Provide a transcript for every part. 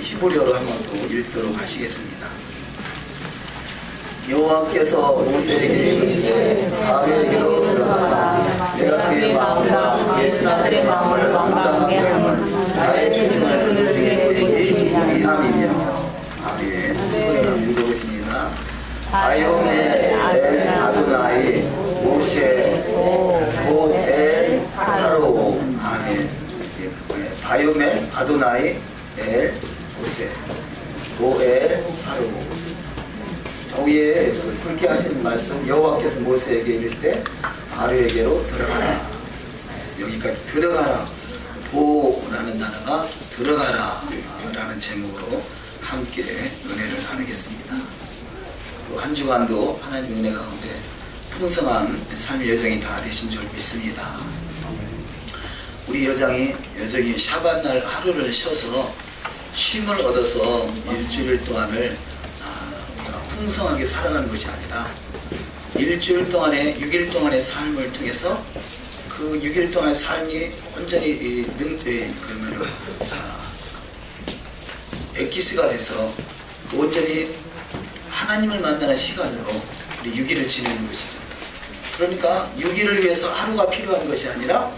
히브리어로 한 번 더 읽도록 하시겠습니다. 여호와께서 모세에게 이르시되 아벨에게로 들어가라. 내가 그의 마음과 예수나들의 마음을 왕당하게 하면 나의 주님을 그들 중에 뿌리기 위함이며. 아멘. 우리가 읽어보십니다. 바요멜 엘 아도나이 모세 오엘 하로. 아멘. 바요멜 아도나이 엘 모세 오엘 하로. 위에 그렇게 하신 말씀, 여호와께서 모세에게 이르시되 아론에게로 들어가라. 여기까지 들어가라. 보라는 단어가 들어가라 라는 제목으로 함께 은혜를 나누겠습니다. 한 주간도 하나님의 은혜 가운데 풍성한 삶의 여정이 다 되신 줄 믿습니다. 우리 여정이 샤밧날 하루를 쉬어서 쉼을 얻어서 일주일 동안을 풍성하게 살아가는 것이 아니라 일주일 동안에 6일 동안의 삶을 통해서 그 6일 동안의 삶이 온전히 엑기스가 돼서 온전히 하나님을 만나는 시간으로 우리 6일을 지내는 것이죠. 그러니까 6일을 위해서 하루가 필요한 것이 아니라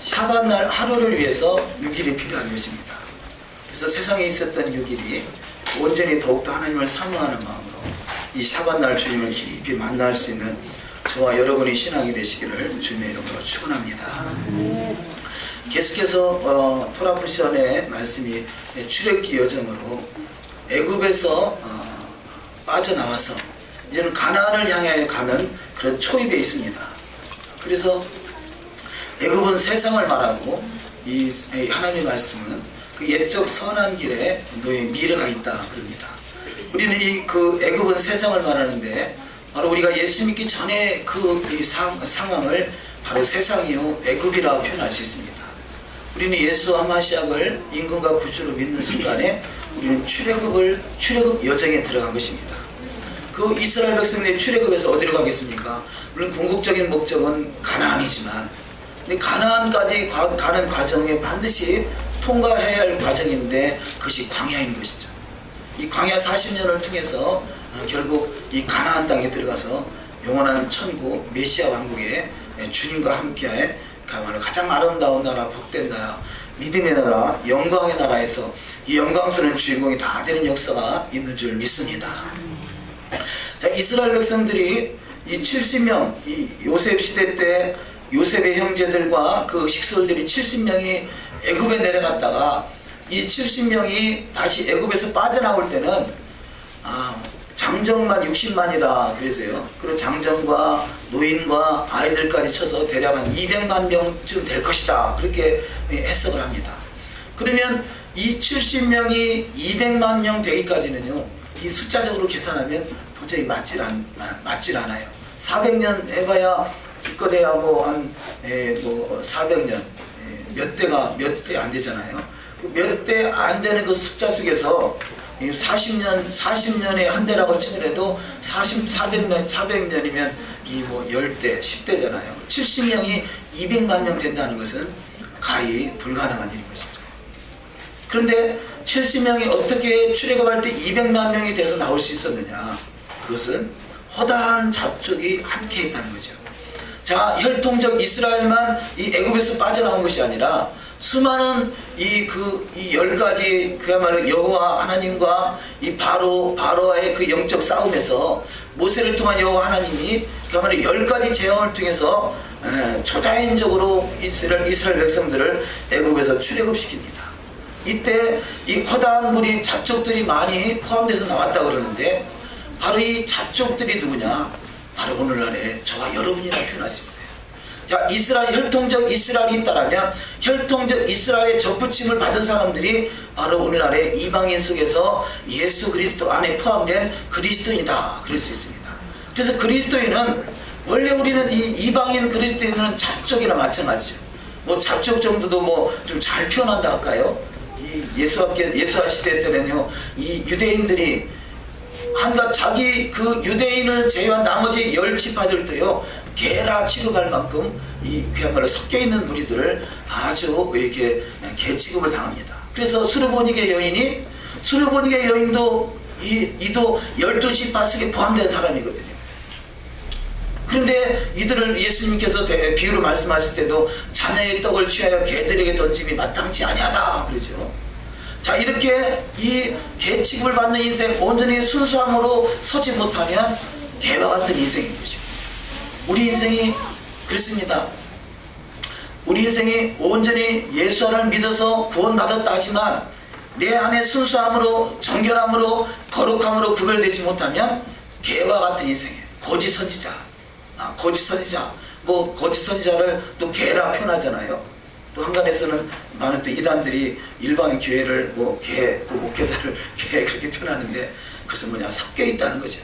샤밧날 하루를 위해서 6일이 필요한 것입니다. 그래서 세상에 있었던 6일이 온전히 더욱더 하나님을 사모하는 마음으로 이 샤밧날 주님을 깊이 만날 수 있는 저와 여러분이 신앙이 되시기를 주님의 이름으로 축원합니다. 계속해서 토라푸시언의 말씀이 출애굽기 여정으로 애굽에서 빠져나와서 이제는 가나안을 향해 가는 그런 초입에 있습니다. 그래서 애굽은 세상을 말하고 이 하나님의 말씀은 그 옛적 선한 길에 너의 미래가 있다 그럽니다. 우리는 그 애굽은 세상을 말하는데 바로 우리가 예수 믿기 전에 이 상황을 바로 세상이요 애굽이라고 표현할 수 있습니다. 우리는 예수 하마시약을 임금과 구주로 믿는 순간에 우리는 출애굽 여정에 들어간 것입니다. 그 이스라엘 백성들이 출애굽에서 어디로 가겠습니까? 물론 궁극적인 목적은 가나안이지만 근데 가나안까지 가는 과정에 반드시 통과해야 할 과정인데 그것이 광야인 것이죠. 이 광야 40년을 통해서 결국 이 가나안 땅에 들어가서 영원한 천국 메시아 왕국에 주님과 함께해 가장 아름다운 나라, 복된 나라, 믿음의 나라, 영광의 나라에서 이 영광스러운 주인공이 다 되는 역사가 있는 줄 믿습니다. 자, 이스라엘 백성들이 이 70명, 이 요셉 시대 때 요셉의 형제들과 그 식솔들이 70명이 애굽에 내려갔다가 이 70명이 다시 애굽에서 빠져나올 때는 장정만 60만이다 그래서요. 그리고 장정과 노인과 아이들까지 쳐서 대략 한 200만 명쯤 될 것이다 그렇게 해석을 합니다. 그러면 이 70명이 200만 명 되기까지는요, 이 숫자적으로 계산하면 도저히 맞질 않아요. 400년 해봐야 기껏해야 한 400년 몇 대 안 되잖아요. 몇 대 안 되는 그 숫자 속에서 40년에 한 대라고 치더라도 400년이면 이 10대, 10대잖아요. 70명이 200만 명 된다는 것은 가히 불가능한 일인 것이죠. 그런데 70명이 어떻게 출애굽할 때 200만 명이 돼서 나올 수 있었느냐? 그것은 허다한 잡족이 함께 했다는 거죠. 자, 혈통적 이스라엘만 이 애굽에서 빠져나온 것이 아니라 수많은 이 10가지 그야말로 여호와 하나님과 이 바로와의 그 영적 싸움에서 모세를 통한 여호와 하나님이 그야말로 10가지 재앙을 통해서 초자연적으로 이스라엘 백성들을 애굽에서 출애굽시킵니다. 이때 이 허다한 무리 잡족들이 많이 포함돼서 나왔다 그러는데 바로 이 잡족들이 누구냐? 바로 오늘날에 저와 여러분이라 표현할 수 있어요. 자, 혈통적 이스라엘이 있다라면 혈통적 이스라엘의 접붙임을 받은 사람들이 바로 오늘날에 이방인 속에서 예수 그리스도 안에 포함된 그리스도인이다 그럴 수 있습니다. 그래서 그리스도인은 원래 우리는 이 이방인 그리스도인은 잡족이나 마찬가지죠. 잡족 정도도 좀 잘 표현한다 할까요? 이 예수와 시대 때는요, 이 유대인들이 한갓 자기 그 유대인을 제외한 나머지 10지파들도요 개라 취급할 만큼 그야말로 섞여 있는 무리들을 아주 이렇게 개 취급을 당합니다. 그래서 수르보니게 여인이 수르보니게 여인도 이도 12지파 속에 포함된 사람이거든요. 그런데 이들을 예수님께서 비유로 말씀하실 때도 자녀의 떡을 취하여 개들에게 던짐이 마땅치 아니하다 그러죠. 자, 이렇게 이 개 취급을 받는 인생, 온전히 순수함으로 서지 못하면 개와 같은 인생인 거죠. 우리 인생이 그렇습니다. 우리 인생이 온전히 예수 안을 믿어서 구원받았다 하지만 내 안에 순수함으로, 정결함으로, 거룩함으로 구별되지 못하면 개와 같은 인생이에요. 거짓 선지자. 거짓 선지자. 거짓 선지자를 또 개라 표현하잖아요. 또 한간에서는 많은 또 이단들이 일반 교회를 개, 또 목회자를 개 그렇게 표현하는데 그것은 섞여 있다는 거죠.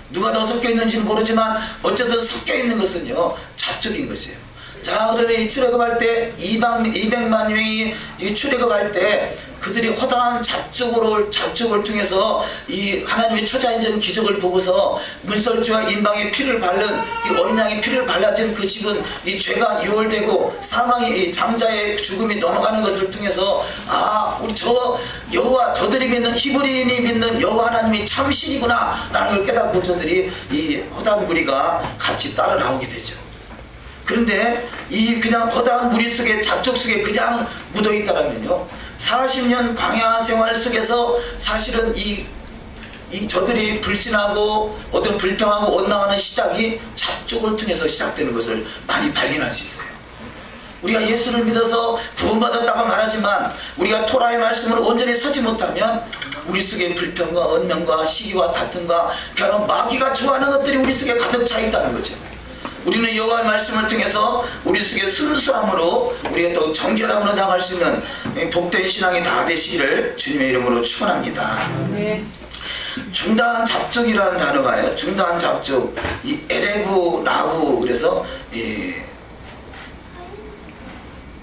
누가 더 섞여 있는지는 모르지만 어쨌든 섞여 있는 것은요, 잡족인 것이에요. 자, 그러니 출애굽할 때 200만 명이 출애굽할 때 그들이 허다한 잡족을 통해서 이 하나님의 초자연적 기적을 보고서 문설주와 인방의 피를 바른 이 어린 양의 피를 발라진 그 집은 이 죄가 유월되고 사망의 이 장자의 죽음이 넘어가는 것을 통해서 우리 저들이 믿는 히브리인이 믿는 여호와 하나님이 참신이구나 라는 걸 깨닫고 저들이 이 허다한 무리가 같이 따라 나오게 되죠. 그런데 이 그냥 허다한 무리 속에 잡족 속에 그냥 묻어 있다라면요, 40년 광야 생활 속에서 사실은 저들이 불신하고 어떤 불평하고 원망하는 시작이 잡족을 통해서 시작되는 것을 많이 발견할 수 있어요. 우리가 예수를 믿어서 구원받았다고 말하지만 우리가 토라의 말씀으로 온전히 서지 못하면 우리 속에 불평과 언명과 시기와 다툼과 결혼 마귀가 좋아하는 것들이 우리 속에 가득 차 있다는 거죠. 우리는 여호와의 말씀을 통해서 우리 속에 순수함으로 우리가 또 정결함으로 나갈 수 있는 복된 신앙이 다 되시기를 주님의 이름으로 축원합니다. 네. 중다한 잡족이라는 단어가요. 중다한 잡족, 이 에레브 라브, 그래서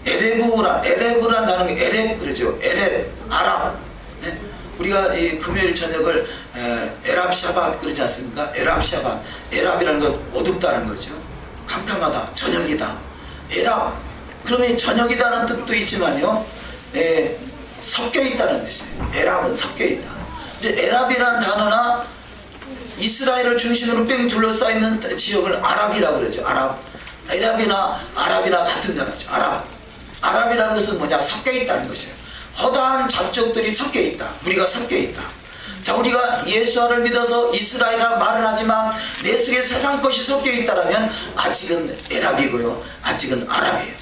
에레브란 단어가 에렙 그러죠. 에렙, 아랍. 네? 우리가 이 금요일 저녁을 에랍 샤밧 그러지 않습니까? 에랍 샤밧. 에랍이라는 건 어둡다는 거죠. 캄캄하다, 저녁이다. 에랍. 그러면 저녁이다는 뜻도 있지만요, 섞여 있다는 뜻이에요. 에랍은 섞여 있다. 근데 에랍이라는 단어나 이스라엘을 중심으로 뺑 둘러싸여 있는 지역을 아랍이라고 그러죠. 아랍. 에랍이나 아랍이나 같은 단어죠. 아랍이라는 것은 섞여 있다는 것이에요. 허다한 잡족들이 섞여 있다. 우리가 섞여 있다. 자, 우리가 예수를 믿어서 이스라엘이라고 말을 하지만 내 속에 세상 것이 섞여 있다면 아직은 에랍이고요, 아직은 아랍이에요.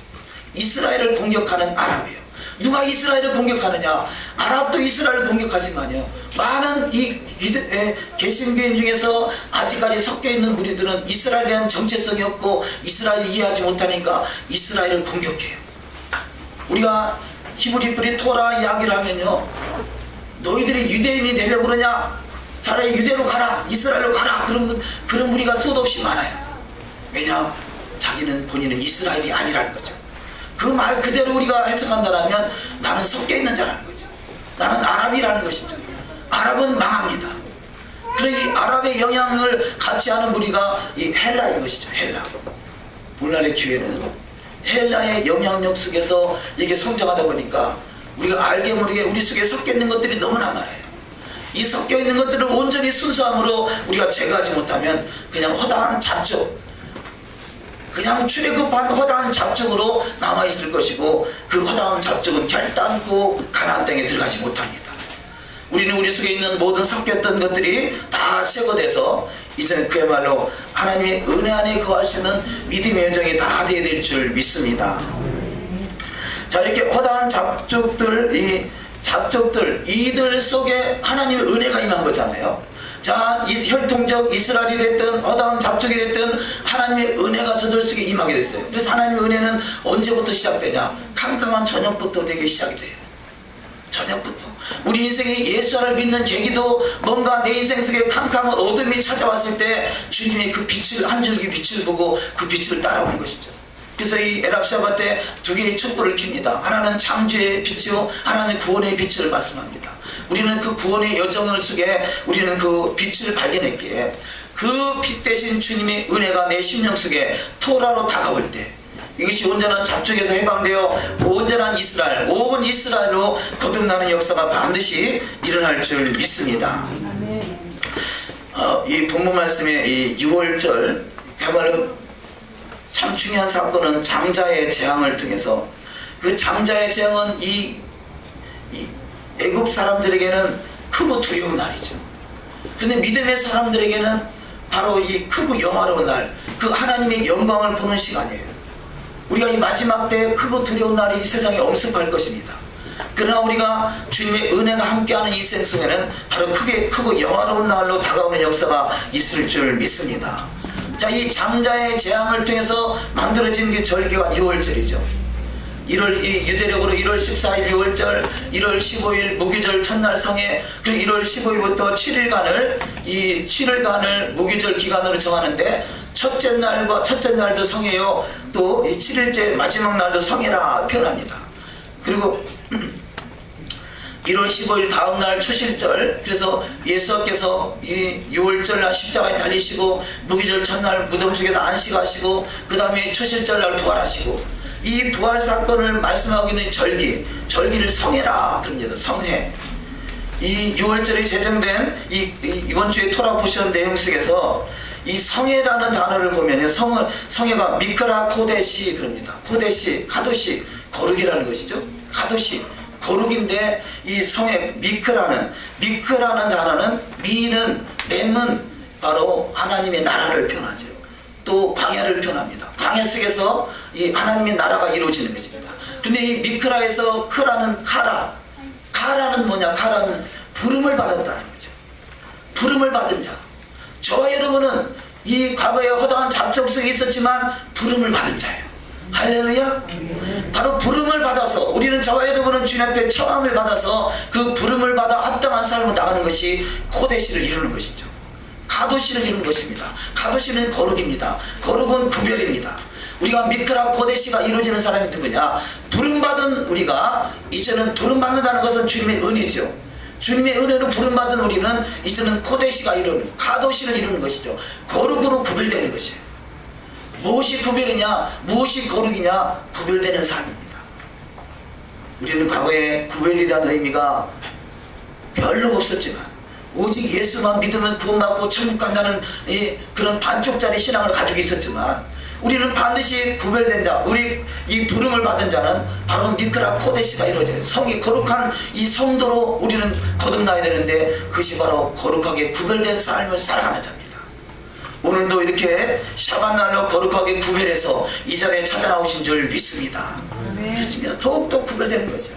이스라엘을 공격하는 아랍이에요. 누가 이스라엘을 공격하느냐? 아랍도 이스라엘을 공격하지만요, 많은 이 개신교인 중에서 아직까지 섞여 있는 무리들은 이스라엘에 대한 정체성이 없고 이스라엘을 이해하지 못하니까 이스라엘을 공격해요. 우리가 히브리 토라 이야기를 하면요, 너희들이 유대인이 되려고 그러냐? 차라리 유대로 가라, 이스라엘로 가라. 그런 무리가 수도 없이 많아요. 왜냐? 자기는 본인은 이스라엘이 아니라는 거죠. 그 말 그대로 우리가 해석한다면 나는 섞여 있는 자라는 거죠. 나는 아랍이라는 것이죠. 아랍은 망합니다. 그래서 이 아랍의 영향을 같이 하는 무리가 이 헬라인 것이죠. 헬라. 오늘날의 교회는 헬라의 영향력 속에서 이게 성장하다 보니까 우리가 알게 모르게 우리 속에 섞여 있는 것들이 너무나 많아요. 이 섞여 있는 것들을 온전히 순수함으로 우리가 제거하지 못하면 그냥 허다한 잡족, 그냥 출애굽한 허다한 잡족으로 남아있을 것이고 그 허다한 잡족은 결단코 가나안 땅에 들어가지 못합니다. 우리는 우리 속에 있는 모든 섞였던 것들이 다 제거돼서 이제는 그야말로 하나님의 은혜 안에 거할 수 있는 믿음의 여정이 다 되어야 될 줄 믿습니다. 자, 이렇게 허다한 잡족들, 이들 속에 하나님의 은혜가 임한 거잖아요. 자, 이 혈통적 이스라엘이 됐든 허다한 잡족이 됐든 하나님의 은혜가 저들 속에 임하게 됐어요. 그래서 하나님의 은혜는 언제부터 시작되냐? 캄캄한 저녁부터 되게 시작이 돼요. 저녁부터. 우리 인생에 예수를 믿는 계기도 뭔가 내 인생 속에 캄캄한 어둠이 찾아왔을 때 주님의 그 빛을, 한 줄기 빛을 보고 그 빛을 따라오는 것이죠. 그래서 이 에랍 샤밧 때 두 개의 촛불을 킵니다. 하나는 창조의 빛이요, 하나는 구원의 빛을 말씀합니다. 우리는 그 구원의 여정 속에 우리는 그 빛을 발견했기에 그 빛 대신 주님의 은혜가 내 심령 속에 토라로 다가올 때 이것이 온전한 잡족에서 해방되어 온전한 이스라엘, 온 이스라엘로 거듭나는 역사가 반드시 일어날 줄 믿습니다. 이 본문 말씀의 이 6월절, 그야말로 참 중요한 사건은 장자의 재앙을 통해서, 그 장자의 재앙은 이 애굽 사람들에게는 크고 두려운 날이죠. 근데 믿음의 사람들에게는 바로 이 크고 영화로운 날, 그 하나님의 영광을 보는 시간이에요. 우리가 이 마지막 때 크고 두려운 날이 이 세상에 엄습할 것입니다. 그러나 우리가 주님의 은혜가 함께하는 이 생성에는 바로 크고 영화로운 날로 다가오는 역사가 있을 줄 믿습니다. 자, 이 장자의 재앙을 통해서 만들어진 게 절기가 6월절이죠. 이 유대력으로 1월 14일 6월절, 1월 15일 무교절 첫날 성회, 그리고 1월 15일부터 7일간을 이 7일간을 무교절 기간으로 정하는데, 첫째 날도 성회요, 또 이 7일째 마지막 날도 성회라 표현합니다. 그리고 1월 15일 다음 날 초실절, 그래서 예수께서 이 6월절날 십자가에 달리시고 무기절 첫날 무덤 속에서 안식하시고 그 다음에 초실절날 부활하시고, 이 부활 사건을 말씀하고 있는 절기를 성회라 그럽니다. 성회. 이 6월절에 제정된 이번 주에 토라 보시는 내용 속에서 이 성회라는 단어를 보면요, 성회가 미크라 코데시 그럽니다. 코데시, 카도시, 거룩이라는 것이죠. 카도시, 거룩인데, 이 성회 미크라는 단어는 렘은 바로 하나님의 나라를 표현하죠. 또 광야를 표현합니다. 광야 속에서 이 하나님의 나라가 이루어지는 것입니다. 근데 이 미크라에서 크라는 카라는 뭐냐? 카라는 부름을 받았다는 거죠. 부름을 받은 자. 저와 여러분은 이 과거에 허다한 잡족 속에 있었지만 부름을 받은 자예요. 할렐루야. 바로 부름을 받아서, 우리는 저와 여러분은 주님 앞에 청함을 받아서 그 부름을 받아 합당한 삶을 나가는 것이 코데시를 이루는 것이죠. 가도시를 이루는 것입니다. 가도시는 거룩입니다. 거룩은 구별입니다. 우리가 미크라 코데시가 이루어지는 사람이 누구냐? 부름받은 우리가, 이제는 부름받는다는 것은 주님의 은혜죠. 주님의 은혜로 부름받은 우리는 이제는 코데시가 이루는, 가도시를 이루는 것이죠. 거룩으로 구별되는 것이에요. 무엇이 구별이냐, 무엇이 거룩이냐, 구별되는 삶입니다. 우리는 과거에 구별이라는 의미가 별로 없었지만, 오직 예수만 믿으면 구원받고 천국 간다는 그런 반쪽짜리 신앙을 가지고 있었지만, 우리는 반드시 구별된 자, 우리 이 부름을 받은 자는 바로 미크라 코데시가 이루어져요. 성이 거룩한 이 성도로 우리는 거듭나야 되는데, 그것이 바로 거룩하게 구별된 삶을 살아가는 자입니다. 오늘도 이렇게 샤밧날로 거룩하게 구별해서 이 자리에 찾아 나오신 줄 믿습니다. 그렇습니다. 더욱더 구별되는 거죠.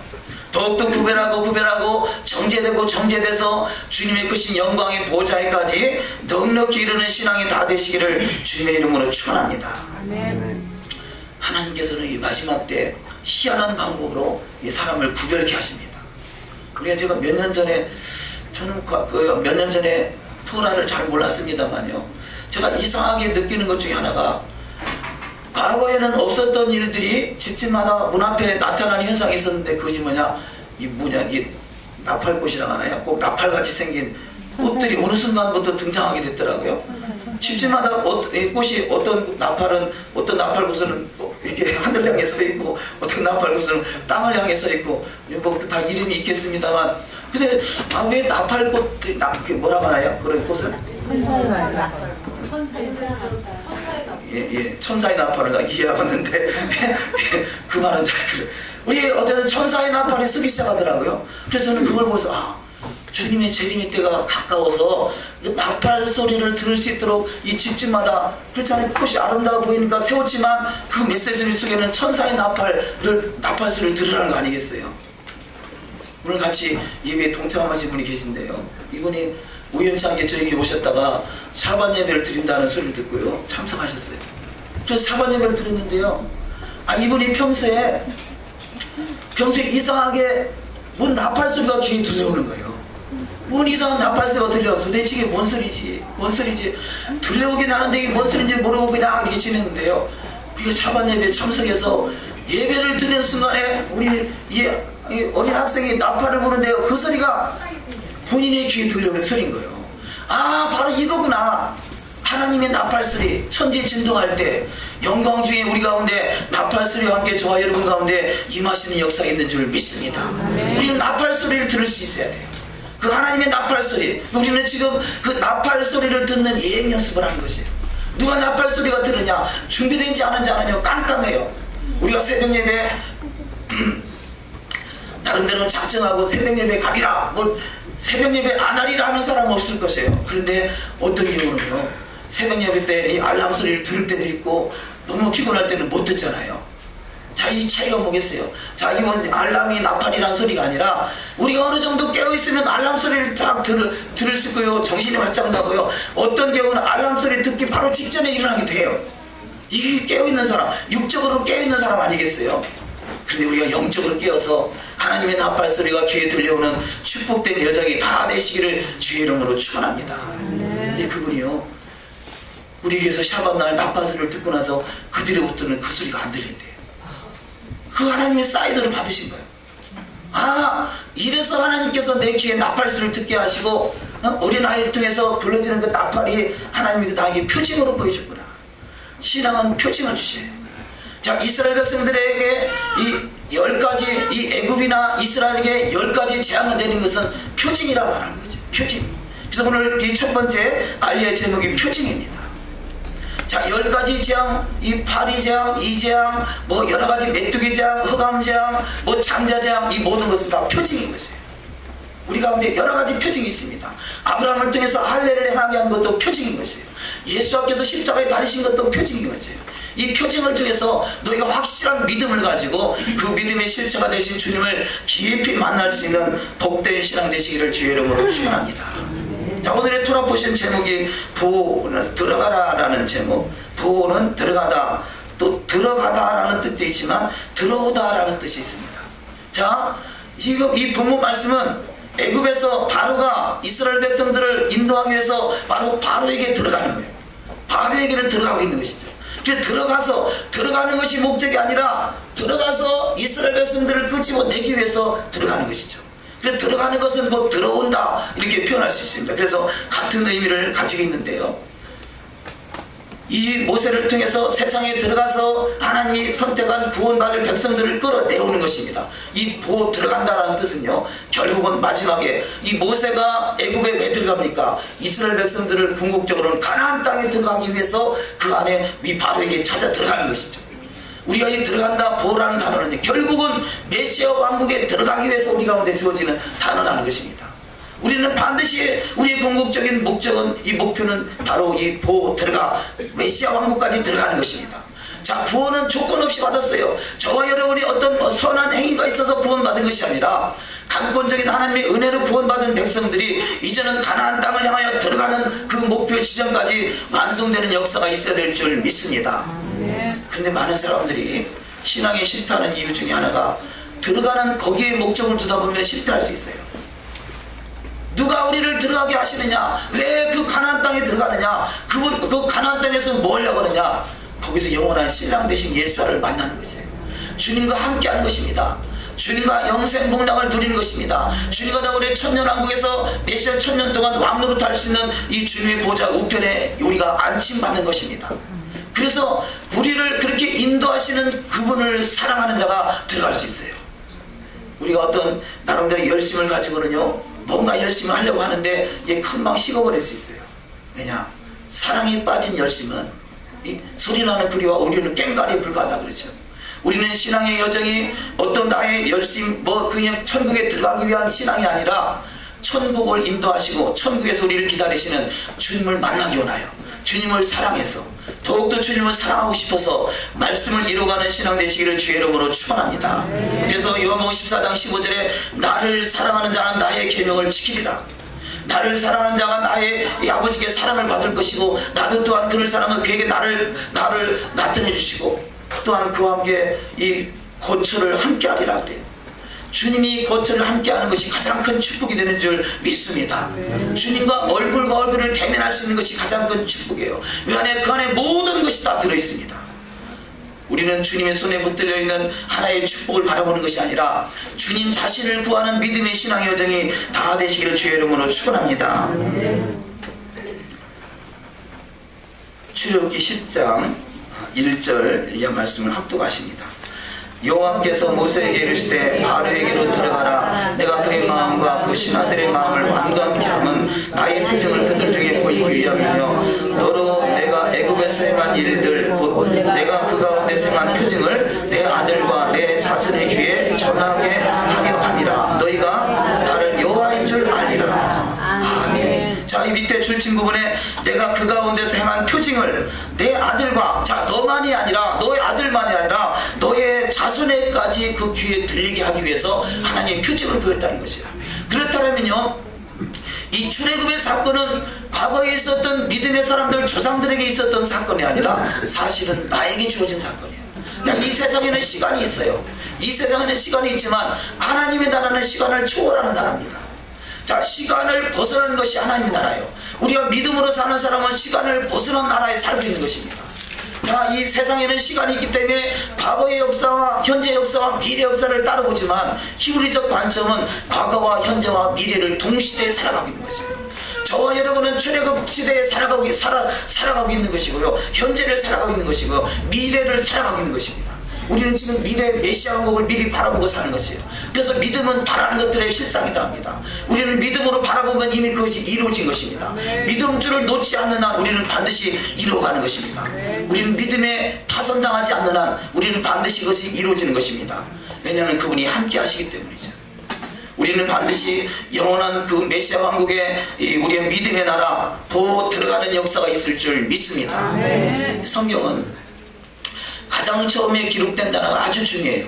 더욱더 구별하고 정제돼서 주님의 크신 영광의 보좌에까지 넉넉히 이르는 신앙이 다 되시기를 주님의 이름으로 축원합니다. 하나님께서는 이 마지막 때 희한한 방법으로 이 사람을 구별케 하십니다. 우리가 제가 몇 년 전에, 저는 몇 년 전에 토라를 잘 몰랐습니다만요, 제가 이상하게 느끼는 것 중에 하나가, 과거에는 없었던 일들이 집집마다 문 앞에 나타나는 현상이 있었는데, 그것이 이 나팔꽃이라고 하나요? 꼭 나팔같이 생긴 꽃들이 어느 순간부터 등장하게 됐더라고요. 집집마다 꽃이, 어떤 나팔꽃은 이게 하늘 향해 서 있고, 어떤 나팔꽃은 땅을 향해 서 있고, 뭐 다 이름이 있겠습니다만, 근데 왜 나팔꽃, 뭐라고 하나요? 그런 꽃을? 천사의 나팔을 이해해봤는데 그 말은 잘 그래. 우리 어쨌든 천사의 나팔이 쓰기 시작하더라고요. 그래서 저는 그걸 보면서, 주님의 재림의 때가 가까워서 나팔 소리를 들을 수 있도록 이 집집마다, 그렇잖아요. 그것이 아름다워 보이니까 세웠지만 그 메시지 속에는 천사의 나팔 소리를 들으라는 거 아니겠어요? 오늘 같이 예배에 동참하신 분이 계신데요, 이분이 우연치 않게 저에게 오셨다가 샤밧 예배를 드린다는 소리를 듣고요, 참석하셨어요. 그래서 샤밧 예배를 드렸는데요, 이분이 평소에 이상하게 뭔 나팔 소리가 귀에 들려오는 거예요. 뭔 이상한 나팔 소리가 들려와서 도대체 이게 뭔 소리지 들려오긴 하는데 이게 뭔 소리인지 모르고 그냥 이렇게 지냈는데요, 우리가 샤밧 예배에 참석해서 예배를 드리는 순간에 우리 어린 학생이 나팔을 부는데요, 그 소리가 본인의 귀에 들려오는 소리인 거예요. 바로 이거구나. 하나님의 나팔 소리, 천지 진동할 때 영광 중에 우리 가운데 나팔 소리와 함께 저와 여러분 가운데 임하시는 역사가 있는 줄 믿습니다. 우리는 나팔 소리를 들을 수 있어야 돼요. 그 하나님의 나팔 소리. 우리는 지금 그 나팔 소리를 듣는 예행 연습을 하는 것이에요. 누가 나팔 소리가 들으냐? 준비된지 않은지 아느냐? 깜깜해요. 우리가 새벽 예배 나름대로 작정하고 새벽 예배 가리라, 뭐 새벽 예배 안 하리라 하는 사람은 없을 것이에요. 그런데 어떤 경우는요, 새벽 예배 때 이 알람 소리를 들을 때도 있고 너무 피곤할 때는 못 듣잖아요. 자, 이 차이가 뭐겠어요? 자, 이건 알람이 나팔이란 소리가 아니라 우리가 어느 정도 깨어있으면 알람 소리를 쫙 들을 수 있고요, 정신이 활짝 나고요. 어떤 경우는 알람 소리 듣기 바로 직전에 일어나게 돼요. 이게 깨어있는 사람, 육적으로 깨어있는 사람 아니겠어요? 근데 우리가 영적으로 깨어서 하나님의 나팔 소리가 귀에 들려오는 축복된 여정이 다 되시기를 주의 이름으로 축원합니다. 근데 그분이요, 우리에게서 샤bat날 나팔 소리를 듣고 나서 그 뒤로부터는 그 소리가 안 들린대요. 그 하나님의 사이드를 받으신 거예요. 아, 이래서 하나님께서 내 귀에 나팔 소리를 듣게 하시고 어린아이를 통해서 불러지는 그 나팔이 하나님이 나에게 표징으로 보여줬구나. 신앙은 표징을 주세요. 자, 이스라엘 백성들에게 이 10가지, 이 애굽이나 이스라엘에게 10가지 재앙을 내린 것은 표징이라고 말하는 거죠. 표징. 그래서 오늘 이 첫 번째 알리의 제목이 표징입니다. 자, 10가지 재앙, 이 파리 재앙, 이 재앙, 뭐 여러가지 메뚜기 재앙, 흑암 재앙, 뭐 장자 재앙, 이 모든 것은 다 표징인 것이에요. 우리 가운데 여러가지 표징이 있습니다. 아브라함을 통해서 할례를 행하게 한 것도 표징인 것이에요. 예수께서 십자가에 달리신 것도 표징인 것이에요. 이 표징을 통해서 너희가 확실한 믿음을 가지고 그 믿음의 실체가 되신 주님을 깊이 만날 수 있는 복된 신앙 되시기를 주의 이름으로 축원합니다. 자, 오늘의 토라 보신 제목이 보호는 들어가라라는 제목. 보호는 들어가다, 또 들어가다라는 뜻도 있지만 들어오다라는 뜻이 있습니다. 자, 지금 이 본문 말씀은 애굽에서 바로가 이스라엘 백성들을 인도하기 위해서 바로에게 들어가는 거예요. 바로에게는 들어가고 있는 것이죠. 들어가서 들어가는 것이 목적이 아니라 들어가서 이스라엘 백성들을 끄집어내기 위해서 들어가는 것이죠. 그래서 들어가는 것은 뭐 들어온다 이렇게 표현할 수 있습니다. 그래서 같은 의미를 가지고 있는데요, 이 모세를 통해서 세상에 들어가서 하나님이 선택한 구원받을 백성들을 끌어내오는 것입니다. 이 보호 들어간다라는 뜻은요, 결국은 마지막에 이 모세가 애굽에 왜 들어갑니까? 이스라엘 백성들을 궁극적으로는 가나안 땅에 들어가기 위해서 그 안에 이 바로에게 찾아 들어가는 것이죠. 우리가 이 들어간다 보호라는 단어는 결국은 메시아 왕국에 들어가기 위해서 우리 가운데 주어지는 단어라는 것입니다. 우리는 반드시 우리의 궁극적인 목적은, 이 목표는 바로 이 보호 들어가 메시아 왕국까지 들어가는 것입니다. 자, 구원은 조건 없이 받았어요. 저와 여러분이 어떤 선한 행위가 있어서 구원받은 것이 아니라 강권적인 하나님의 은혜로 구원받은 백성들이 이제는 가나안 땅을 향하여 들어가는 그 목표 지점까지 완성되는 역사가 있어야 될 줄 믿습니다. 그런데 많은 사람들이 신앙에 실패하는 이유 중에 하나가 들어가는 거기에 목적을 두다 보면 실패할 수 있어요. 누가 우리를 들어가게 하시느냐? 왜 그 가나안 땅에 들어가느냐? 그 가나안 땅에서 뭐 하려고 하느냐? 거기서 영원한 신랑 되신 예수를 만나는 것이에요. 주님과 함께하는 것입니다. 주님과 영생 복락을 누리는 것입니다. 주님과 우리의 천년왕국에서 몇십 천년 동안 왕노릇 할 수 있는 이 주님의 보좌 우편에 우리가 안심받는 것입니다. 그래서 우리를 그렇게 인도하시는 그분을 사랑하는 자가 들어갈 수 있어요. 우리가 어떤 나름대로 열심을 가지고는요, 뭔가 열심히 하려고 하는데 이게 금방 식어버릴 수 있어요. 왜냐? 사랑에 빠진 열심은 이 소리나는 구리와 우리는 꽹과리에 불과하다 그러죠. 우리는 신앙의 여정이 어떤 나의 열심, 뭐 그냥 천국에 들어가기 위한 신앙이 아니라 천국을 인도하시고 천국에서 우리를 기다리시는 주님을 만나기 원하여 주님을 사랑해서 더욱더 주님을 사랑하고 싶어서 말씀을 이루어가는 신앙 되시기를 주의 이름으로 축원합니다. 그래서 요한복음 14장 15절에 나를 사랑하는 자는 나의 계명을 지키리라. 나를 사랑하는 자가 나의 아버지께 사랑을 받을 것이고 나도 또한 그를 사랑하면 그에게 나를 나타내 주시고 또한 그와 함께 이 거처를 함께하리라 그래요. 주님이 거처를 함께하는 것이 가장 큰 축복이 되는 줄 믿습니다. 주님과 얼굴과 얼굴을 대면할 수 있는 것이 가장 큰 축복이에요. 그 안에 모든 것이 다 들어있습니다. 우리는 주님의 손에 붙들려 있는 하나의 축복을 바라보는 것이 아니라 주님 자신을 구하는 믿음의 신앙의 여정이 다 되시기를 주의 이름으로 축원합니다. 출애굽기 10장 1절 이 말씀을 합독하십니다. 여호와께서 모세에게 이르시되 바로에게로 들어가라. 내가 그의 마음과 그 신하들의 마음을 완강케 함은 나의 표징을 그들 중에 보이기 위함이며 너로 내가 애굽에서 행한 일들 곧 내가 그 가운데 행한 표징을 내 아들과 내 자손의 귀에 전하게 하려 함이라. 너희가 나를 여호와인 줄 알리라. 아멘. 자, 이 밑에 줄친 부분에 내가 그 가운데서 행한 표징을 내 아들과, 자, 너만이 아니라 너의 아들만이 아니라 너의 자손에까지 그 귀에 들리게 하기 위해서 하나님의 표징을 보였다는 것이야. 그렇다면요, 이 출애굽의 사건은 과거에 있었던 믿음의 사람들, 조상들에게 있었던 사건이 아니라 사실은 나에게 주어진 사건이에요. 자, 이 세상에는 시간이 있어요. 이 세상에는 시간이 있지만 하나님의 나라는 시간을 초월하는 나라입니다. 자, 시간을 벗어난 것이 하나님의 나라예요. 우리가 믿음으로 사는 사람은 시간을 벗어난 나라에 살고 있는 것입니다. 자, 이 세상에는 시간이 있기 때문에 과거의 역사와 현재 역사와 미래 역사를 따라보지만 히브리적 관점은 과거와 현재와 미래를 동시대에 살아가고 있는 것입니다. 저와 여러분은 출애굽 시대에 살아가고 있는 것이고요, 현재를 살아가고 있는 것이고요, 미래를 살아가고 있는 것입니다. 우리는 지금 미래 메시아 왕국을 미리 바라보고 사는 것이에요. 그래서 믿음은 바라는 것들의 실상이다 합니다. 우리는 믿음으로 바라보면 이미 그것이 이루어진 것입니다. 믿음줄을 놓지 않는 한 우리는 반드시 이루어가는 것입니다. 우리는 믿음에 파손당하지 않는 한 우리는 반드시 그것이 이루어지는 것입니다. 왜냐하면 그분이 함께 하시기 때문이죠. 우리는 반드시 영원한 그 메시아 왕국에 우리의 믿음의 나라 보호 들어가는 역사가 있을 줄 믿습니다. 성경은 가장 처음에 기록된 단어가 아주 중요해요.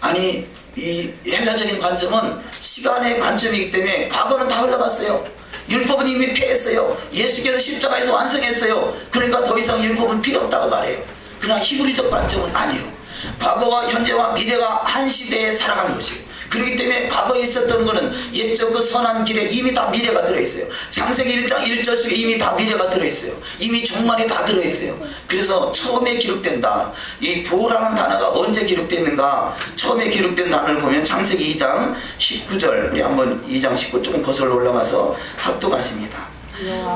아니, 이 헬라적인 관점은 시간의 관점이기 때문에 과거는 다 흘러갔어요. 율법은 이미 폐했어요. 예수께서 십자가에서 완성했어요. 그러니까 더 이상 율법은 필요 없다고 말해요. 그러나 히브리적 관점은 아니에요. 과거와 현재와 미래가 한 시대에 살아가는 것이에요. 그렇기 때문에 과거에 있었던 것은 옛적 그 선한 길에 이미 다 미래가 들어있어요. 창세기 1장 1절 속에 이미 다 미래가 들어있어요. 이미 종말이 다 들어있어요. 그래서 처음에 기록된 단어, 이 보라는 단어가 언제 기록됐는가? 처음에 기록된 단어를 보면 창세기 2장 19절, 우리 한번 2장 19 조금 거슬러 올라가서 합독하십니다.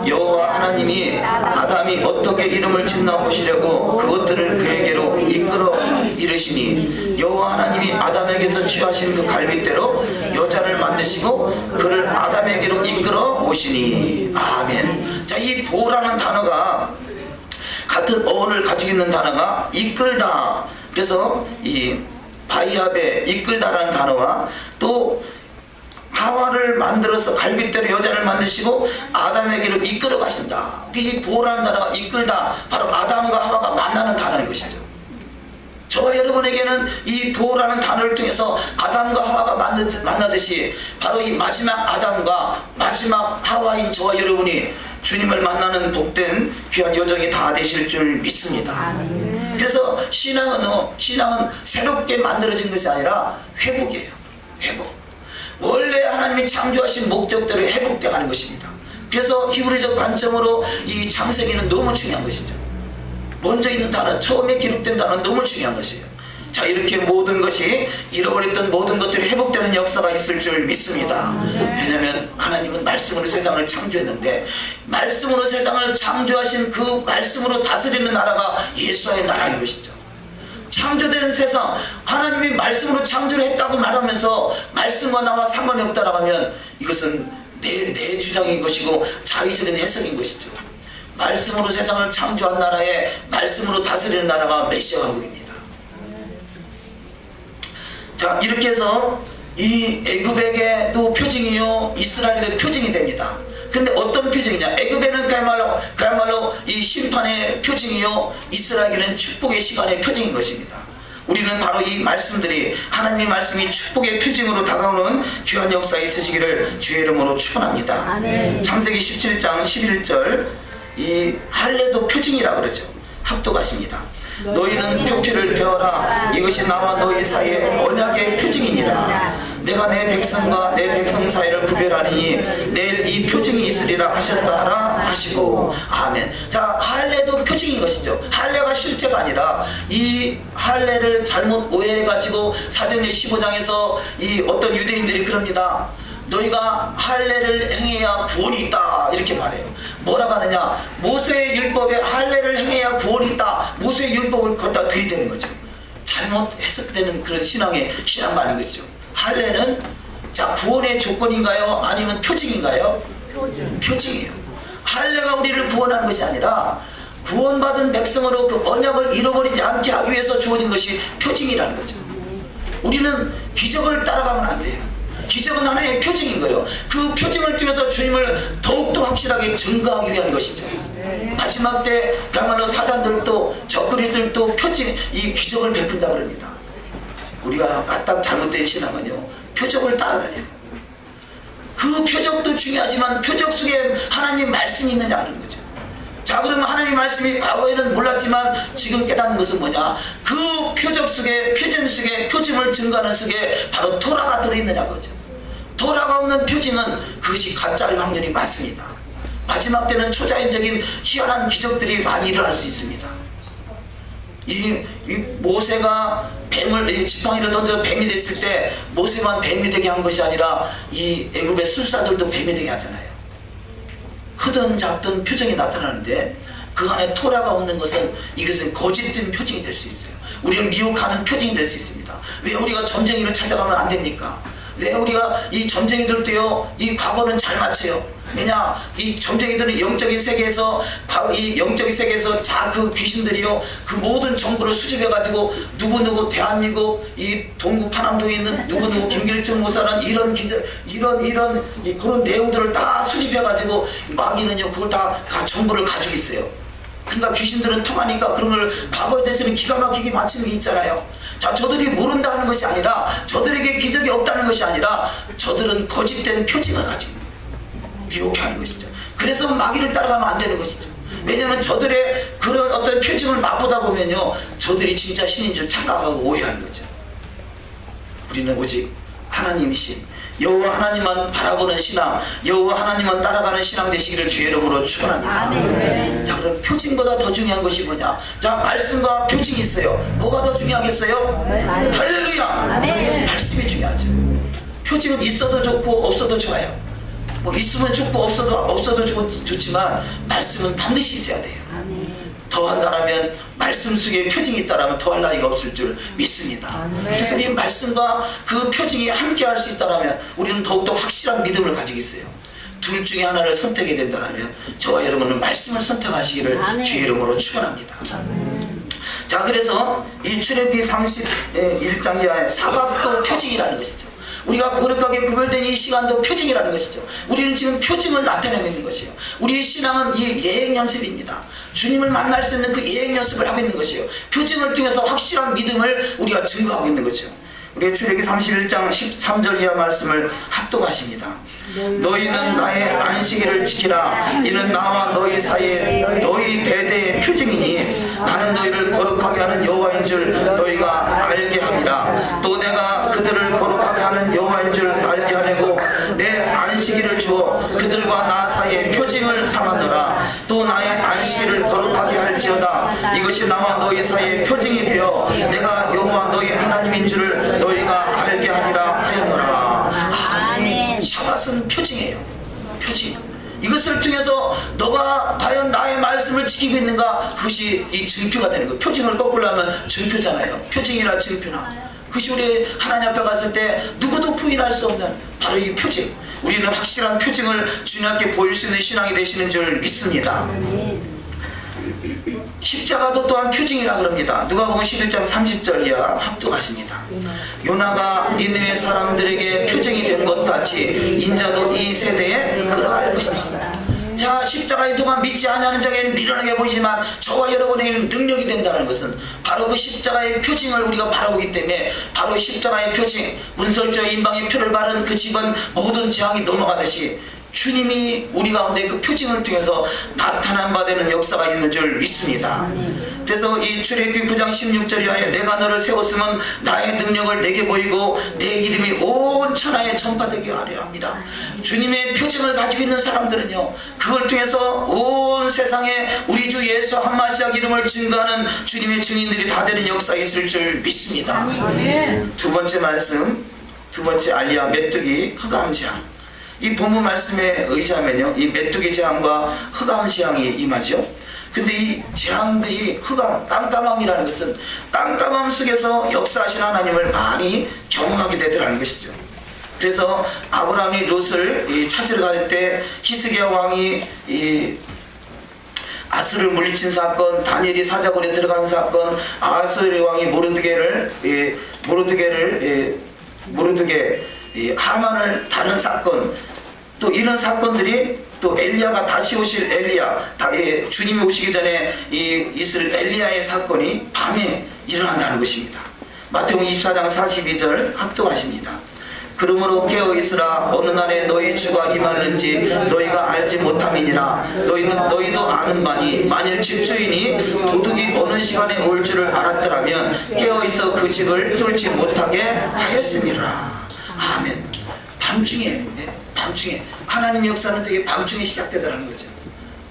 여호와 하나님이 아담이 어떻게 이름을 짓나 보시려고 그것들을 그에게로 이끌어 이르시니 여호와 하나님이 아담에게서 취하신 그 갈빗대로 여자를 만드시고 그를 아담에게로 이끌어 오시니. 아멘. 자, 이 보라는 단어가 같은 어원을 가지고 있는 단어가 이끌다. 그래서 이 바이압에 이끌다라는 단어와 또 하와를 만들어서 갈빗대로 여자를 만드시고 아담에게로 이끌어 가신다. 이 보라는 단어가 이끌다, 바로 아담과 하와가 만나는 단어인 것이죠. 저와 여러분에게는 이 보라는 단어를 통해서 아담과 하와가 만나듯이 바로 이 마지막 아담과 마지막 하와인 저와 여러분이 주님을 만나는 복된 귀한 여정이 다 되실 줄 믿습니다. 그래서 신앙은 새롭게 만들어진 것이 아니라 회복이에요. 회복. 원래 하나님이 창조하신 목적대로 회복되어 가는 것입니다. 그래서 히브리적 관점으로 이 창세기는 너무 중요한 것이죠. 먼저 있는 단어, 처음에 기록된 단어는 너무 중요한 것이에요. 자, 이렇게 모든 것이 잃어버렸던 모든 것들이 회복되는 역사가 있을 줄 믿습니다. 왜냐하면 하나님은 말씀으로 세상을 창조했는데 말씀으로 세상을 창조하신 그 말씀으로 다스리는 나라가 예수의 나라인 것이죠. 창조된 세상, 하나님이 말씀으로 창조를 했다고 말하면서 말씀과 나와 상관이 없다라고 하면 이것은 내 주장인 것이고 자의적인 해석인 것이죠. 말씀으로 세상을 창조한 나라에 말씀으로 다스리는 나라가 메시아 왕국입니다. 자, 이렇게 해서 이 애굽에게도 표징이요, 이스라엘에도 표징이 됩니다. 그런데 어떤 표징이냐? 애굽에는 그야말로 이 심판의 표징이요, 이스라엘에는 축복의 시간의 표징인 것입니다. 우리는 바로 이 말씀들이, 하나님의 말씀이 축복의 표징으로 다가오는 귀한 역사에 있으시기를 주의 이름으로 축원합니다. 아멘. 창세기 17장 11절, 이 할례도 표징이라 그러죠. 합독하십니다. 너희는 표피를 베어라. 이것이 나와 너희 사이에 언약의 표징이니라. 내가 내 백성과 내 백성 사이를 구별하니 내일 이 표징이 있으리라 하셨다 하라 하시고. 아멘. 자, 할례도 표징인 것이죠. 할례가 실제가 아니라 이 할례를 잘못 오해해가지고 사도행전 15장에서 이 어떤 유대인들이 그럽니다. 너희가 할례를 행해야 구원이 있다 이렇게 말해요. 뭐라고 하느냐, 모세의 율법에 할례를 행해야 구원이 있다, 모세의 율법을 걷다 들이대는 거죠. 잘못 해석되는 그런 신앙말인 거죠. 할례는 자 구원의 조건인가요? 아니면 표징인가요? 표징이에요. 할례가 우리를 구원한 것이 아니라 구원받은 백성으로 그 언약을 잃어버리지 않게 하기 위해서 주어진 것이 표징이라는 거죠. 우리는 기적을 따라가면 안 돼요. 기적은 하나의 표징인 거예요. 그 표징을 통해서 주님을 더욱더 확실하게 증거하기 위한 것이죠. 마지막 때 그야말로 사단들도 적그리스들도 표징, 이 기적을 베푼다 그럽니다. 우리가 까딱 잘못된 신앙은요, 표적을 따라다녀요. 그 표적도 중요하지만 표적 속에 하나님 말씀이 있느냐 하는 거죠. 자, 그러면 하나님 말씀이 과거에는 몰랐지만 지금 깨닫는 것은 뭐냐, 그 표적 속에, 표징 속에, 표징을 증거하는 속에 바로 토라가 들어있느냐 거죠. 토라가 없는 표징은 그것이 가짜일 확률이 많습니다. 마지막 때는 초자연적인 희한한 기적들이 많이 일어날 수 있습니다. 이 모세가 뱀을, 지팡이를 던져 뱀이 됐을 때 모세만 뱀이 되게 한 것이 아니라 이 애굽의 술사들도 뱀이 되게 하잖아요. 크든 작든 표정이 나타나는데 그 안에 토라가 없는 것은 이것은 거짓된 표징이 될 수 있어요. 우리를 미혹하는 표징이 될 수 있습니다. 왜 우리가 점쟁이를 찾아가면 안 됩니까? 왜 우리가 이 점쟁이들도요, 이 과거는 잘 맞춰요. 왜냐, 이 점쟁이들은 영적인 세계에서 자 그 귀신들이요, 그 모든 정보를 수집해가지고 누구누구 대한민국 이 동구 파남동에 있는 누구누구 김길정 모사는 이런 기적, 이런 그런 내용들을 다 수집해가지고 마귀는요 그걸 다 정보를 가지고 있어요. 그러니까 귀신들은 통하니까 그런 걸 과거에 대해서는 기가 막히게 맞추는 게 있잖아요. 자, 저들이 모른다 하는 것이 아니라, 저들에게 기적이 없다는 것이 아니라 저들은 거짓된 표징을 가지고 미혹해 하는 것이죠. 그래서 마귀를 따라가면 안 되는 것이죠. 왜냐하면 저들의 그런 어떤 표징을 맛보다 보면요, 저들이 진짜 신인 줄 착각하고 오해하는 거죠. 우리는 오직 하나님이신 여호와 하나님만 바라보는 신앙, 여호와 하나님만 따라가는 신앙 되시기를 주의 이름으로 축원합니다. 자, 그럼 표징보다 더 중요한 것이 뭐냐? 자, 말씀과 표징이 있어요. 뭐가 더 중요하겠어요? 할렐루야! 말씀이 중요하죠. 표징은 있어도 좋고 없어도 좋아요. 뭐 있으면 좋고 없어도 좋지만 말씀은 반드시 있어야 돼요. 더한다라면 말씀 속에 표징이 있다라면 더할 나위가 없을 줄 믿습니다. 그래서 이 말씀과 그 표징이 함께 할 수 있다라면 우리는 더욱더 확실한 믿음을 가지고 있어요. 둘 중에 하나를 선택해야 된다라면 저와 여러분은 말씀을 선택하시기를 주의 이름으로 축원합니다. 자, 그래서 이 출애굽기 31장 이하의 사박도 표징이라는 것이죠. 우리가 거룩하게 구별된 이 시간도 표징이라는 것이죠. 우리는 지금 표징을 나타내고 있는 것이에요. 우리의 신앙은 이 예행 연습입니다. 주님을 만날 수 있는 그 예행 연습을 하고 있는 것이에요. 표징을 통해서 확실한 믿음을 우리가 증거하고 있는 거죠. 우리 출애굽기 31장 13절 이하 말씀을 합독하십니다. 너희는 나의 안식일을 지키라. 이는 나와 너희 사이에 너희 대대의 표징이니 나는 너희를 거룩하게 하는 여호와인 줄 너희가 알게 함이라. 또 내가 그들을 거룩하게 하는 여호와인 줄 알게 하려고 내 안식일을 주어 그들과 나 사이에 표징을 삼았노라. 또 나의 안식일을 거룩하게 할지어다. 이것이 나와 너희 사이에 표징이 되어 내가 여호와 너희 하나님인 줄을 너희가 알게 하리라 하였노라. 샤밧은 표징이에요. 표징. 이것을 통해서 너가 과연 나의 말씀을 지키고 있는가, 그것이 이 증표가 되는 거예요. 표징을 거꾸로 하면 증표잖아요. 표징이나 증표나. 그것이 우리 하나님 앞에 갔을 때 누구도 부인할 수 없는 바로 이 표징. 우리는 확실한 표징을 주님께 보일 수 있는 신앙이 되시는 줄 믿습니다. 십자가도 또한 표징이라 그럽니다. 누가복음 11장 30절 이하 합독하십니다. 요나가 니느웨 사람들에게 표징이 된 것 같이 인자도 이 세대에 그러할 것이다. 자, 십자가의 동안 믿지 아니하는 자에게는 미련하게 보이지만 저와 여러분에게는 능력이 된다는 것은 바로 그 십자가의 표징을 우리가 바라보기 때문에, 바로 십자가의 표징, 문설저 인방의 표를 바른 그 집은 모든 재앙이 넘어가듯이 주님이 우리 가운데 그 표징을 통해서 나타난 바 되는 역사가 있는 줄 믿습니다. 그래서 이 출애굽기 9장 16절 이하에 내가 너를 세웠으면 나의 능력을 내게 보이고 내 이름이 온 천하에 전파되게 하려 합니다. 주님의 표징을 가지고 있는 사람들은요, 그걸 통해서 온 세상에 우리 주 예수 한마시아 이름을 증거하는 주님의 증인들이 다 되는 역사가 있을 줄 믿습니다. 두 번째 말씀, 두 번째 알리야 메뚜기 흑암지향. 이 본문 말씀에 의지하면요, 이 메뚜기 재앙과 흑암 재앙이 임하죠. 근데 이 재앙들이 흑암, 깜깜함이라는 것은 깜깜함 속에서 역사하신 하나님을 많이 경험하게 되더라는 것이죠. 그래서 아브라함이 롯을 찾으러 갈 때 히스기야 왕이 아수를 물리친 사건, 다니엘이 사자굴에 들어간 사건, 아수르 왕이 모르드게 하만을 다른 사건, 또 이런 사건들이, 또 엘리야가 다시 오실 엘리야, 주님이 오시기 전에 있을 엘리야의 사건이 밤에 일어난다는 것입니다. 마태복음 24장 42절 합독하십니다. 그러므로 깨어있으라. 어느 날에 너희 주가 임하는지 너희가 알지 못함이니라. 너희도 아는 바니 만일 집주인이 도둑이 어느 시간에 올 줄을 알았더라면 깨어있어 그 집을 뚫지 못하게 하였음이라. 아멘. 밤중에 하나님의 역사는 되게 밤중에 시작되더라는 거죠.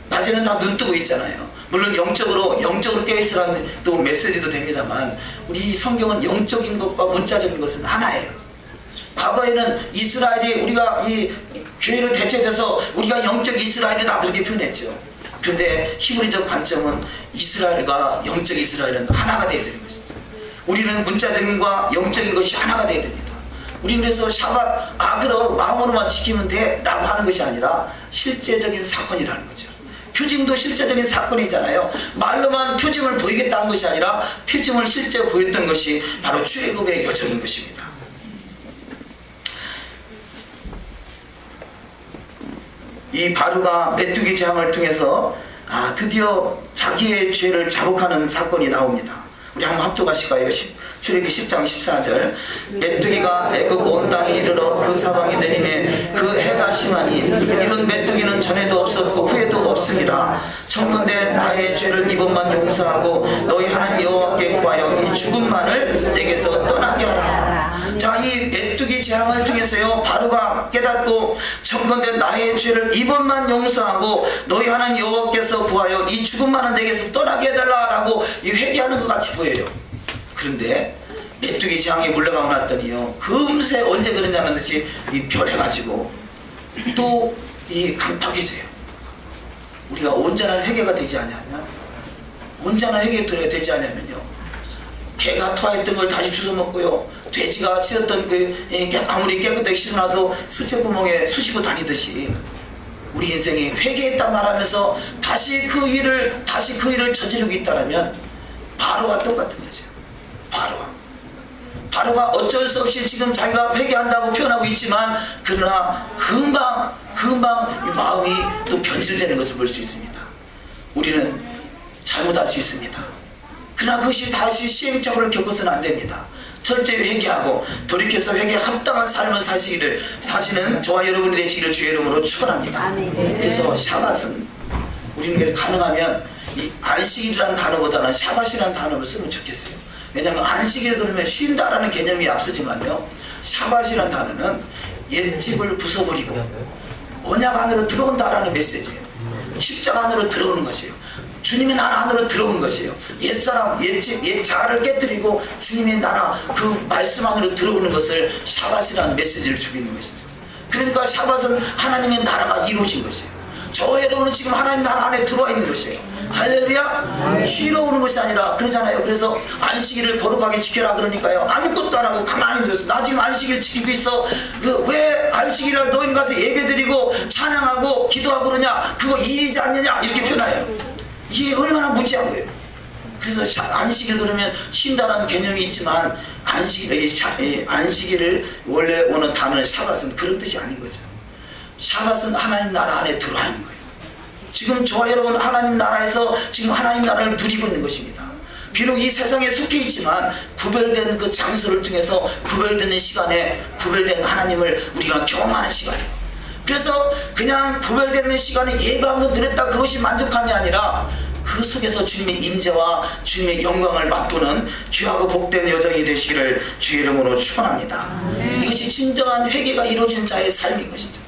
낮에는 다 눈 뜨고 있잖아요. 물론 영적으로 깨어있으라는 또 메시지도 됩니다만, 우리 성경은 영적인 것과 문자적인 것은 하나예요. 과거에는 이스라엘이, 우리가 이 교회를 대체해서 우리가 영적 이스라엘이다 그렇게 표현했죠. 그런데 히브리적 관점은 이스라엘과 영적 이스라엘은 하나가 되어야 되는 것이죠. 우리는 문자적인과 영적인 것이 하나가 되어야 됩니다. 우리는 그래서 샤밧, 그럼 마음으로만 지키면 돼 라고 하는 것이 아니라 실제적인 사건이라는 거죠. 표징도 실제적인 사건이잖아요. 말로만 표징을 보이겠다는 것이 아니라 표징을 실제 보였던 것이 바로 출애굽의 여정인 것입니다. 이 바로가 메뚜기 재앙을 통해서 드디어 자기의 죄를 자복하는 사건이 나옵니다. 우리 한번 합독하실까요? 출애굽기 10장 14절. 메뚜기가 애굽 온 땅에 이르러 그 사방에 내리매 그 해가 심하니 이런 메뚜기는 전에도 없었고 후에도 없으니라. 청컨대 나의 죄를 이번만 용서하고 너희 하나님 여호와께 구하여 이 죽음만을 내게서 떠나게 하라. 자, 이 메뚜기 재앙을 통해서요, 바로가 깨닫고 청컨대 나의 죄를 이번만 용서하고 너희 하나님 여호와께서 구하여 이 죽음만은 내게서 떠나게 해달라라고 회개하는 것 같이 보여요. 그런데 메뚜기 재앙이 물러가고 났더니요, 금세 언제 그러냐는 듯이 변해가지고 또 강팍해져요. 우리가 온전한 회개가 되지 않으면, 온전한 회개가 되지 않으면요, 개가 토하였던 걸 다시 주워 먹고요, 돼지가 씻었던 아무리 깨끗하게 씻어놔서 수채구멍에 쑤시고 다니듯이 우리 인생이 회개했단 말하면서 다시 그 일을 저지르고 있다면 바로와 똑같은 거죠. 바로가 어쩔 수 없이 지금 자기가 회개한다고 표현하고 있지만, 그러나 금방 마음이 또 변질되는 것을 볼 수 있습니다. 우리는 잘못할 수 있습니다. 그러나 그것이 다시 시행착오를 겪어서는 안 됩니다. 철저히 회개하고 돌이켜서 회개에 합당한 삶을 사시는 저와 여러분이 되시기를 주의 이름으로 축원합니다. 그래서 샤밧은 우리는 가능하면 이 안식일이라는 단어보다는 샤밧이라는 단어를 쓰면 좋겠어요. 왜냐하면 안식일 그러면 쉰다라는 개념이 앞서지만요, 샤밧이라는 단어는 옛집을 부숴버리고 언약 안으로 들어온다라는 메시지예요. 십자가 안으로 들어오는 것이에요. 주님의 나라 안으로 들어오는 것이에요. 옛사람, 옛집, 옛자아를 깨뜨리고 주님의 나라, 그 말씀 안으로 들어오는 것을 샤밧이라는 메시지를 주고 있는 것이죠. 그러니까 샤밧은 하나님의 나라가 이루어진 것이에요. 저 여러분은 지금 하나님 나라 안에 들어와 있는 것이에요. 할렐루야. 쉬러 오는 것이 아니라 그러잖아요. 그래서 안식일을 거룩하게 지켜라 그러니까요, 아무것도 안 하고 가만히 있어서 나 지금 안식일 지키고 있어. 왜 안식일을 너희는 가서 예배드리고 찬양하고 기도하고 그러냐, 그거 일이지 않느냐 이렇게 표현해요. 이게 얼마나 무지한 거예요. 그래서 안식일 그러면 쉰다는 개념이 있지만, 안식일을 원래 오는 단어는 샤밧은 그런 뜻이 아닌 거죠. 샤밧은 하나님 나라 안에 들어와 있는 거예요. 지금 저와 여러분은 하나님 나라에서 지금 하나님 나라를 누리고 있는 것입니다. 비록 이 세상에 속해 있지만 구별된 그 장소를 통해서 구별되는 시간에 구별된 하나님을 우리가 경험하는 시간이에요. 그래서 그냥 구별되는 시간에 예배 한번 드렸다 그것이 만족함이 아니라 그 속에서 주님의 임재와 주님의 영광을 맛보는 귀하고 복된 여정이 되시기를 주의 이름으로 축원합니다. 이것이 진정한 회개가 이루어진 자의 삶인 것이죠.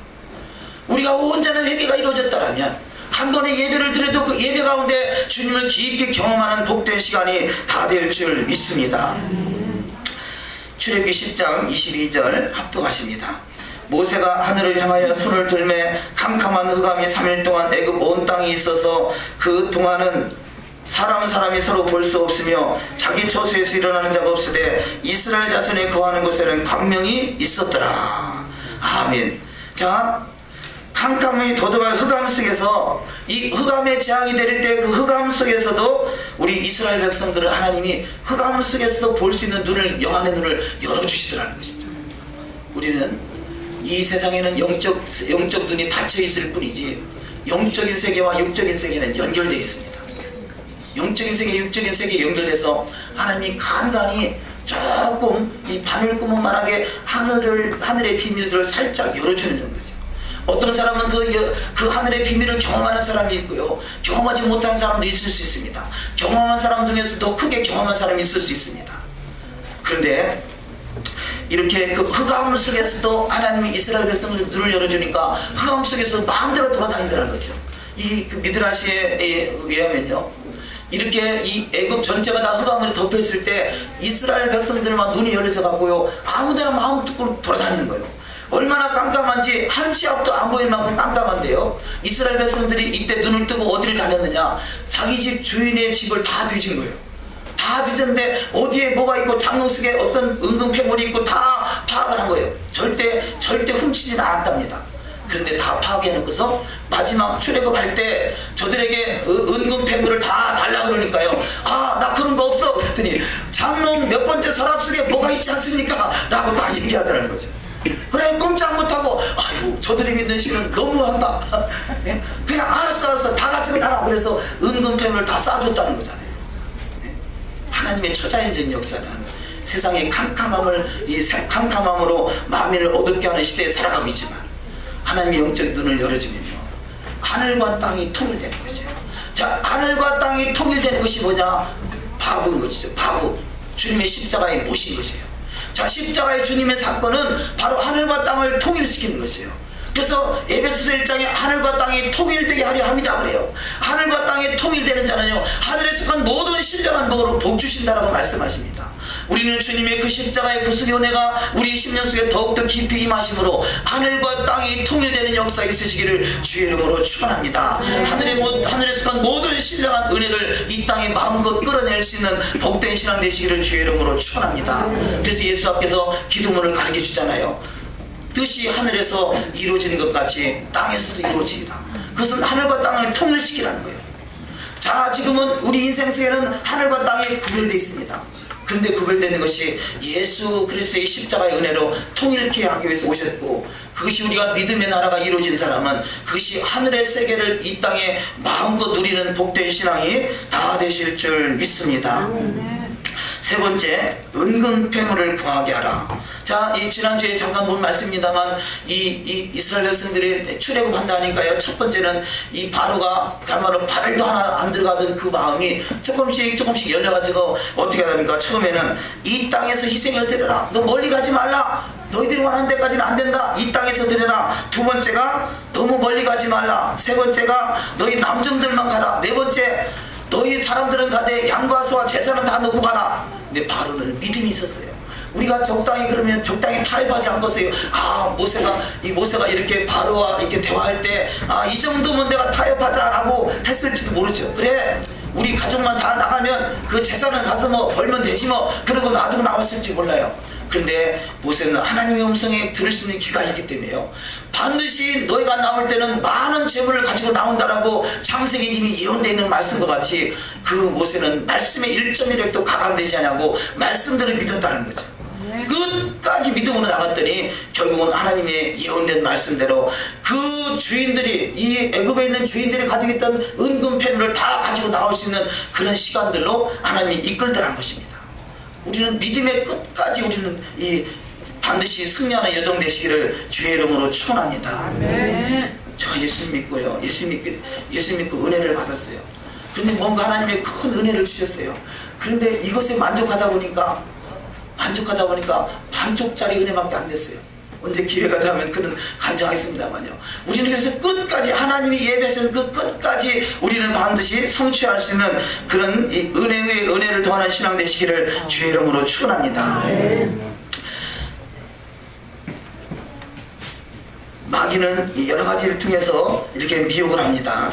우리가 온전한 회개가 이루어졌다면 한 번의 예배를 드려도 그 예배 가운데 주님을 깊이 경험하는 복된 시간이 다 될 줄 믿습니다. 출애굽기 10장 22절 합독하십니다. 모세가 하늘을 향하여 손을 들매 캄캄한 흑암이 3일 동안 애굽 온 땅에 있어서 그 동안은 사람이 서로 볼 수 없으며 자기 처소에서 일어나는 자가 없으되 이스라엘 자손이 거하는 곳에는 광명이 있었더라. 아멘. 자, 캄캄이 도도할 흑암 속에서 이 흑암의 재앙이 내릴 때 그 흑암 속에서도 우리 이스라엘 백성들은 하나님이 흑암 속에서도 볼 수 있는 눈을, 영안의 눈을 열어주시더라는 것이죠. 우리는 이 세상에는 영적 눈이 닫혀 있을 뿐이지 영적인 세계와 육적인 세계는 연결되어 있습니다. 영적인 세계, 육적인 세계에 연결돼서 하나님이 간간히 조금 이 바늘구멍만하게 하늘의 비밀들을 살짝 열어주는 정도죠. 어떤 사람은 그 하늘의 비밀을 경험하는 사람이 있고요, 경험하지 못한 사람도 있을 수 있습니다. 경험한 사람 중에서 더 크게 경험한 사람이 있을 수 있습니다. 그런데 이렇게 그 흑암 속에서도 하나님이 이스라엘 백성들 눈을 열어주니까 흑암 속에서 마음대로 돌아다니더라는 거죠. 그 미드라시에 의하면요, 이렇게 이 애굽 전체가 다 흑암으로 덮여있을 때 이스라엘 백성들만 눈이 열려져 갖고요, 아무데나 마음 듣고 돌아다니는 거예요. 얼마나 깜깜한지 한 치 앞도 안 보일 만큼 깜깜한데요, 이스라엘 백성들이 이때 눈을 뜨고 어디를 다녔느냐, 자기 집 주인의 집을 다 뒤진 거예요. 다 뒤졌는데 어디에 뭐가 있고 장롱 속에 어떤 은근패물이 있고 다 파악을 한 거예요. 절대 훔치진 않았답니다. 그런데 다 파괴해놓고서 마지막 출애굽할 때 저들에게 은근패물을 다 달라 그러니까요, 아, 나 그런 거 없어 그랬더니 장롱 몇 번째 서랍 속에 뭐가 있지 않습니까? 라고 다 얘기하더라는 거죠. 그래, 꼼짝 못하고, 아이고 저들이 믿는 신은 너무한다. 그냥 알았어 다 가지고 나가. 그래서 은근패물을 다 싸줬다는 거잖아요. 하나님의 초자연적인 역사는 세상의 캄캄함으로 마음을 어둡게 하는 시대에 살아가고 있지만, 하나님의 영적인 눈을 열어주면요, 하늘과 땅이 통일되는 거죠. 자, 하늘과 땅이 통일되는 것이 뭐냐? 바구인 것이죠. 바구. 주님의 십자가에 모신 것이에요. 자, 십자가의 주님의 사건은 바로 하늘과 땅을 통일시키는 것이에요. 그래서 에베소서 1장에 하늘과 땅이 통일되게 하려 합니다 그래요. 하늘과 땅이 통일되는 자는요, 하늘에 속한 모든 신령한 복으로 복 주신다라고 말씀하십니다. 우리는 주님의 그 십자가의 구속의 은혜가 우리 심령 속에 더욱더 깊이 임하심으로 하늘과 땅이 통일되는 역사 있으시기를 주의 이름으로 축원합니다. 하늘에 속한 모든 신령한 은혜를 이 땅에 마음껏 끌어낼 수 있는 복된 신앙 되시기를 주의 이름으로 축원합니다. 그래서 예수 앞에서 기도문을 가르쳐 주잖아요. 뜻이 하늘에서 이루어지는 것 같이 땅에서도 이루어집니다. 그것은 하늘과 땅을 통일시키라는 거예요. 자, 지금은 우리 인생 속에는 하늘과 땅이 구별되어 있습니다. 그런데 구별되는 것이 예수 그리스도의 십자가의 은혜로 통일케 하기 위해서 오셨고, 그것이 우리가 믿음의 나라가 이루어진 사람은 그것이 하늘의 세계를 이 땅에 마음껏 누리는 복된 신앙이 다 되실 줄 믿습니다. 세 번째, 은근패물을 구하게 하라. 자, 이 지난주에 잠깐 본 말씀입니다만 이 이스라엘 백성들이 출애굽한다 하니까요, 첫 번째는 이 바로가 그야말로 발도 하나 안 들어가던 그 마음이 조금씩 열려가지고 어떻게 하답니까? 처음에는 이 땅에서 희생을 드려라. 너 멀리 가지 말라. 너희들이 원하는 데까지는 안 된다. 이 땅에서 드려라. 두 번째가 너무 멀리 가지 말라. 세 번째가 너희 남정들만 가라. 네 번째, 너희 사람들은 가되 양과 소와 제사는 다 놓고 가라. 근데 바로는 믿음이 있었어요. 우리가 적당히 그러면 적당히 타협하지 않겠어요? 아, 모세가 이렇게 바로와 이렇게 대화할 때, 아, 이 정도면 내가 타협하자라고 했을지도 모르죠. 그래, 우리 가족만 다 나가면 그 제사는 가서 뭐 벌면 되지 뭐, 그러고 놔두고 나왔을지 몰라요. 그런데 모세는 하나님의 음성에 들을 수 있는 귀가 있기 때문에요, 반드시 너희가 나올 때는 많은 재물을 가지고 나온다라고 창세기에 이미 예언되어 있는 말씀과 같이 그 모세는 말씀의 1.1획도 가감되지 않냐고 말씀들을 믿었다는 거죠. 끝까지 믿음으로 나갔더니 결국은 하나님의 예언된 말씀대로 그 주인들이, 이 애굽에 있는 주인들이 가지고 있던 은근패물을 다 가지고 나올 수 있는 그런 시간들로 하나님이 이끌더라는 것입니다. 우리는 믿음의 끝까지 우리는 반드시 승리하는 여정 되시기를 주의 이름으로 축원합니다. 저 예수 믿고요, 예수 믿고 은혜를 받았어요. 그런데 뭔가 하나님의 큰 은혜를 주셨어요. 그런데 이것에 만족하다 보니까 반쪽짜리 은혜밖에 안 됐어요. 언제 기회가 되면 그는 간증하겠습니다만요. 우리는 그래서 끝까지 하나님이 예배하신 그 끝까지 우리는 반드시 성취할 수 있는 그런 이 은혜 위에 은혜를 더하는 신앙 되시기를 주의 이름으로 축원합니다. 마귀는 여러 가지를 통해서 이렇게 미혹을 합니다.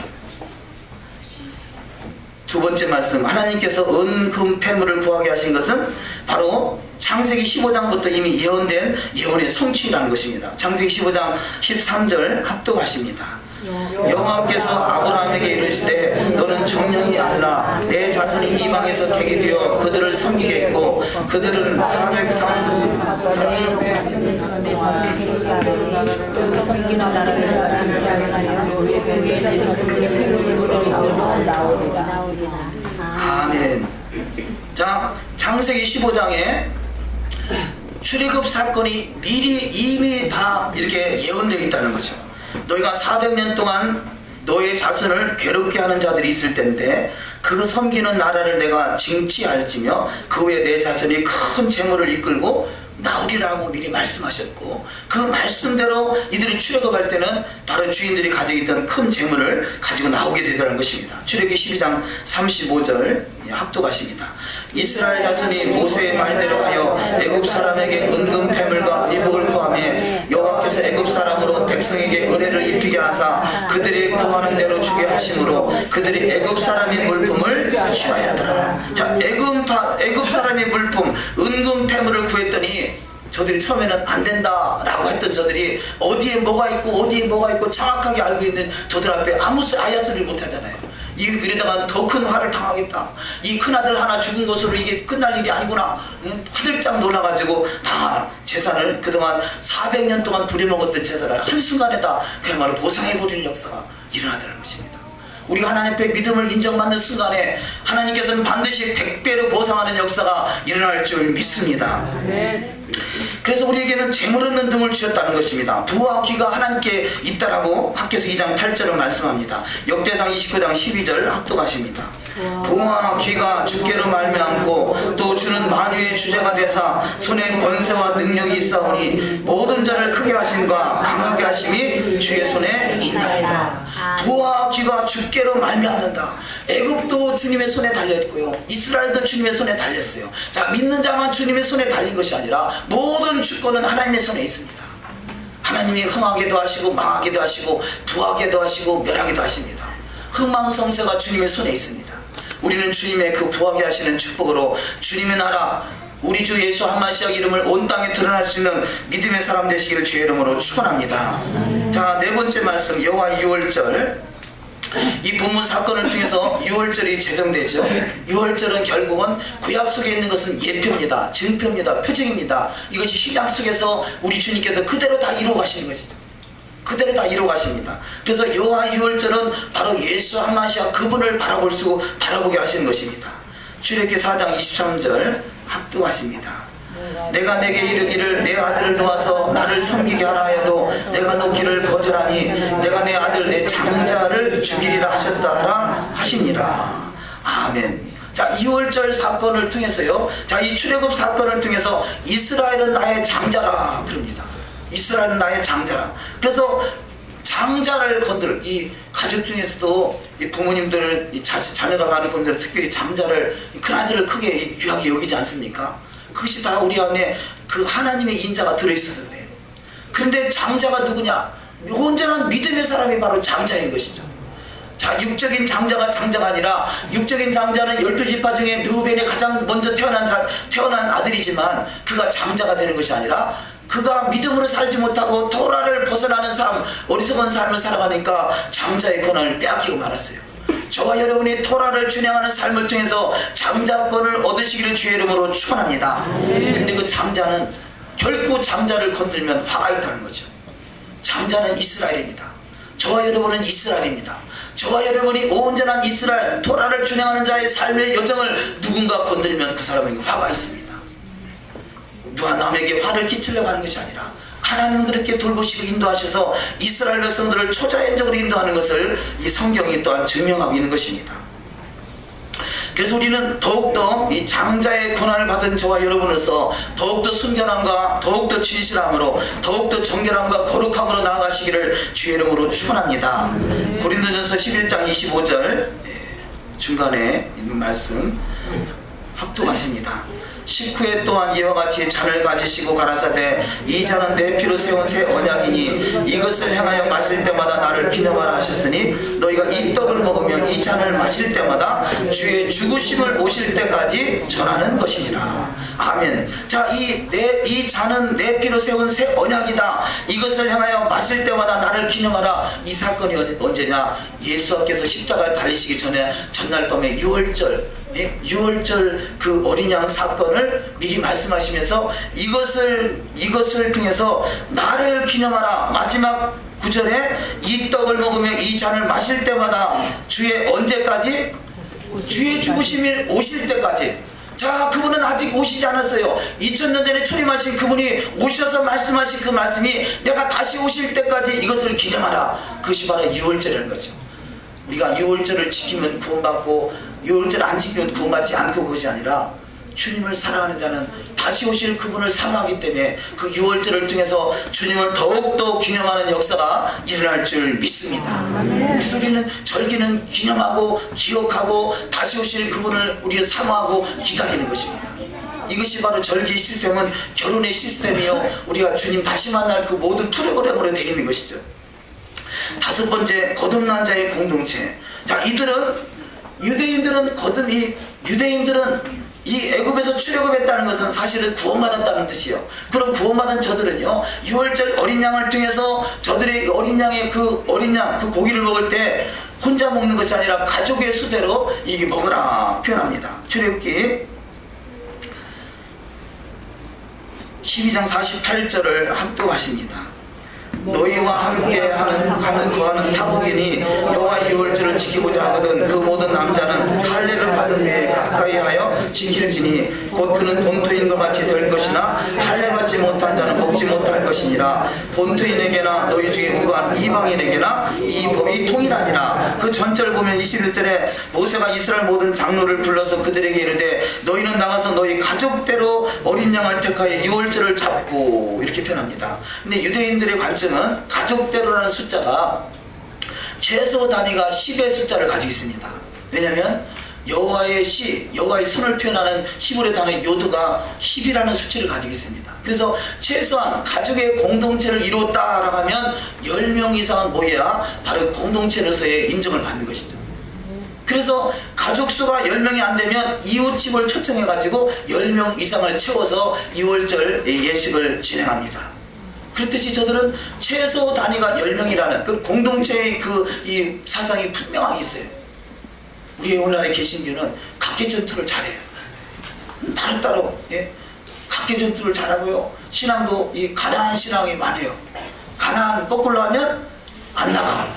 두 번째 말씀, 하나님께서 은금 폐물을 구하게 하신 것은 바로 창세기 15장부터 이미 예언된 예언의 성취라는 것입니다. 창세기 15장 13절 합독하십니다. 여호와께서 아브라함에게 이르시되 너는 정령이 알라 내 자손이 이방에서 되게 되어 그들을 섬기겠고 그들은 403 아멘. 자, 창세기 15장에 출애굽 사건이 미리 이미 다 이렇게 예언되어 있다는 거죠. 너희가 400년 동안 너의 자손을 괴롭게 하는 자들이 있을 텐데 그 섬기는 나라를 내가 징치할지며 그 후에 내 자손이 큰 재물을 이끌고 나오리라고 미리 말씀하셨고 그 말씀대로 이들이 출애굽할 때는 바로 주인들이 가지고 있던 큰 재물을 가지고 나오게 되더라는 것입니다. 출애굽기 12장 35절 합독하십니다. 이스라엘 자손이 모세의 말대로 하여 애굽 사람에게 은금 폐물과 의복을 구하며 여호와께서 애굽 사람으로 백성에게 은혜를 입히게 하사 그들이 구하는 대로 주게 하심으로 그들이 애굽 사람의 물품을 취하였더라. 자, 애굽 사람의 물품 은금 폐물을 구했더니 저들이 처음에는 안 된다라고 했던 저들이 어디에 뭐가 있고 정확하게 알고 있는 저들 앞에 아무 아야소리를 못 하잖아요. 그러다가 더 큰 화를 당하겠다. 이 큰아들 하나 죽은 것으로 이게 끝날 일이 아니구나. 화들짝 놀라가지고 다 재산을 그동안 400년 동안 부려먹었던 재산을 한순간에 다 그야말로 보상해버리는 역사가 일어나더라는 것입니다. 우리가 하나님 앞에 믿음을 인정받는 순간에 하나님께서는 반드시 100배로 보상하는 역사가 일어날 줄 믿습니다. 그래서 우리에게는 재물 없는 등을 주셨다는 것입니다. 부와 귀가 하나님께 있다라고 학개서 2장 8절을 말씀합니다. 역대상 29장 12절 합독하십니다. 부와 귀가 주께로 말미암고 또 주는 만유의 주제가 되사 손에 권세와 능력이 있사오니 모든 자를 크게 하심과 강하게 하심이 주의 손에 있나이다. 부와 귀가 주께로 말미암는다. 애굽도 주님의 손에 달렸고요. 이스라엘도 주님의 손에 달렸어요. 자, 믿는 자만 주님의 손에 달린 것이 아니라 모든 주권은 하나님의 손에 있습니다. 하나님이 흥하게도 하시고 망하게도 하시고 부하게도 하시고 멸하게도 하십니다. 흥망성쇠가 주님의 손에 있습니다. 우리는 주님의 그 부하게 하시는 축복으로 주님의 나라 우리 주 예수 한마시아 이름을 온 땅에 드러날 수 있는 믿음의 사람 되시기를 주의 이름으로 축원합니다. 자, 네 번째 말씀 여호와 유월절. 이 본문 사건을 통해서 유월절이 제정되죠. 유월절은 결국은 구약 속에 있는 것은 예표입니다. 증표입니다. 표징입니다. 이것이 신약 속에서 우리 주님께서 그대로 다 이루어 가시는 것이죠. 그대로 다 이루어 가십니다. 그래서 여호와 유월절은 바로 예수 한마시아 그분을 바라보게 하시는 것입니다. 출애굽기 4장 23절 합독하십니다. 내가 내게 이르기를 내 아들을 놓아서 나를 섬기게 하라 해도 내가 놓기를 거절하니 내가 내 아들 내 장자를 죽이리라 하셨다 하라 하시니라. 아멘. 자, 이월절 사건을 통해서요. 자, 이 출애굽 사건을 통해서 이스라엘은 나의 장자라 그럽니다. 이스라엘은 나의 장자라. 그래서 장자를 건들 이 가족 중에서도 이 부모님들을 이 자녀가 가는 분들은 특별히 장자를 큰아들을 크게 귀하게 여기지 않습니까? 그것이 다 우리 안에 그 하나님의 인자가 들어있어서 그래요. 그런데 장자가 누구냐? 온전한 믿음의 사람이 바로 장자인 것이죠. 자, 육적인 장자가 장자가 아니라 육적인 장자는 12지파 중에 르우벤이 가장 먼저 태어난 아들이지만 그가 장자가 되는 것이 아니라 그가 믿음으로 살지 못하고 토라를 벗어나는 삶, 어리석은 삶을 살아가니까 장자의 권한을 빼앗기고 말았어요. 저와 여러분이 토라를 준행하는 삶을 통해서 장자권을 얻으시기를 주의 이름으로 축원합니다. 근데 그 장자는 결코 장자를 건들면 화가 있다는 거죠. 장자는 이스라엘입니다. 저와 여러분은 이스라엘입니다. 저와 여러분이 온전한 이스라엘 토라를 준행하는 자의 삶의 여정을 누군가 건들면 그 사람에게 화가 있습니다. 누가 남에게 화를 끼치려고 하는 것이 아니라 하나님은 그렇게 돌보시고 인도하셔서 이스라엘 백성들을 초자연적으로 인도하는 것을 이 성경이 또한 증명하고 있는 것입니다. 그래서 우리는 더욱더 이 장자의 권한을 받은 저와 여러분으로서 더욱더 순결함과 더욱더 진실함으로 더욱더 정결함과 거룩함으로 나아가시기를 주의 이름으로 축원합니다. 고린도전서 11장 25절 중간에 있는 말씀 합독하십니다. 식후에 또한 이와 같이 잔을 가지시고 가라사대 이 잔은 내 피로 세운 새 언약이니 이것을 향하여 마실 때마다 나를 기념하라 하셨으니 너희가 이 떡을 먹으며 이 잔을 마실 때마다 주의 죽으심을 오실 때까지 전하는 것이니라. 아멘. 자, 이 잔은 내 피로 세운 새 언약이다. 이것을 향하여 마실 때마다 나를 기념하라. 이 사건이 언제냐? 예수께서 십자가에 달리시기 전에 전날 밤에 유월절 그 어린 양 사건을 미리 말씀하시면서 이것을 통해서 나를 기념하라. 마지막 구절에 이 떡을 먹으며 이 잔을 마실 때마다 주의 언제까지? 주의 죽으심이 오실 때까지. 자, 그분은 아직 오시지 않았어요. 2000년 전에 초림하신 그분이 오셔서 말씀하신 그 말씀이 내가 다시 오실 때까지 이것을 기념하라. 그것이 바로 유월절이라는 거죠. 우리가 유월절을 지키면 구원받고 유월절 안 지키면 구원받지 않고 그것이 아니라 주님을 사랑하는 자는 다시 오실 그분을 사모하기 때문에 그 유월절을 통해서 주님을 더욱더 기념하는 역사가 일어날 줄 믿습니다. 그래서 우리는 절기는 기념하고 기억하고 다시 오실 그분을 우리가 사모하고 기다리는 것입니다. 이것이 바로 절기 시스템은 결혼의 시스템이요, 우리가 주님 다시 만날 그 모든 프로그램으로 되어 있는 것이죠. 다섯 번째, 거듭난 자의 공동체. 자, 유대인들은 이 애굽에서 출애굽했다는 것은 사실은 구원받았다는 뜻이에요. 그럼 구원받은 저들은요, 유월절 어린 양을 통해서 저들의 어린 양의 그 어린 양 그 고기를 먹을 때 혼자 먹는 것이 아니라 가족의 수대로 이게 먹으라 표현합니다. 출애굽기 12장 48절을 합독하십니다. 너희와 함께 거하는 타국인이 여호와의 유월절을 지키고자 하거든 그 모든 남자는 할례를 받은 후에 가까이 하여 지킬지니 곧 그는 본토인과 같이 될 것이나 할례 받지 못한 자는 먹지 못할 것이니라. 본토인에게나 너희 중에 우간 이방인에게나 이 법이 통일하니라. 그 전절 보면 21절에 모세가 이스라엘 모든 장로를 불러서 그들에게 이르되 너희는 나가서 너희 가족대로 어린 양을 택하여 유월절을 잡고, 이렇게 표현합니다. 근데 유대인들의 관점은 가족대로라는 숫자가 최소 단위가 10의 숫자를 가지고 있습니다. 왜냐하면 여호와의 손을 표현하는 히브리 단어 요드가 10이라는 수치를 가지고 있습니다. 그래서 최소한 가족의 공동체를 이루었다라고 하면 10명 이상은 모여야 바로 공동체로서의 인정을 받는 것이죠. 그래서 가족 수가 10명이 안 되면 이웃집을 초청해 가지고 10명 이상을 채워서 유월절 예식을 진행합니다. 그렇듯이 저들은 최소 단위가 10명이라는 그 공동체의 이 사상이 분명하게 있어요. 우리의 오늘날의 개신교는 각계전투를 잘해요. 따로따로, 각계전투를 잘하고요. 신앙도 이 가난한 신앙이 많아요. 가난 거꾸로 하면 안 나가.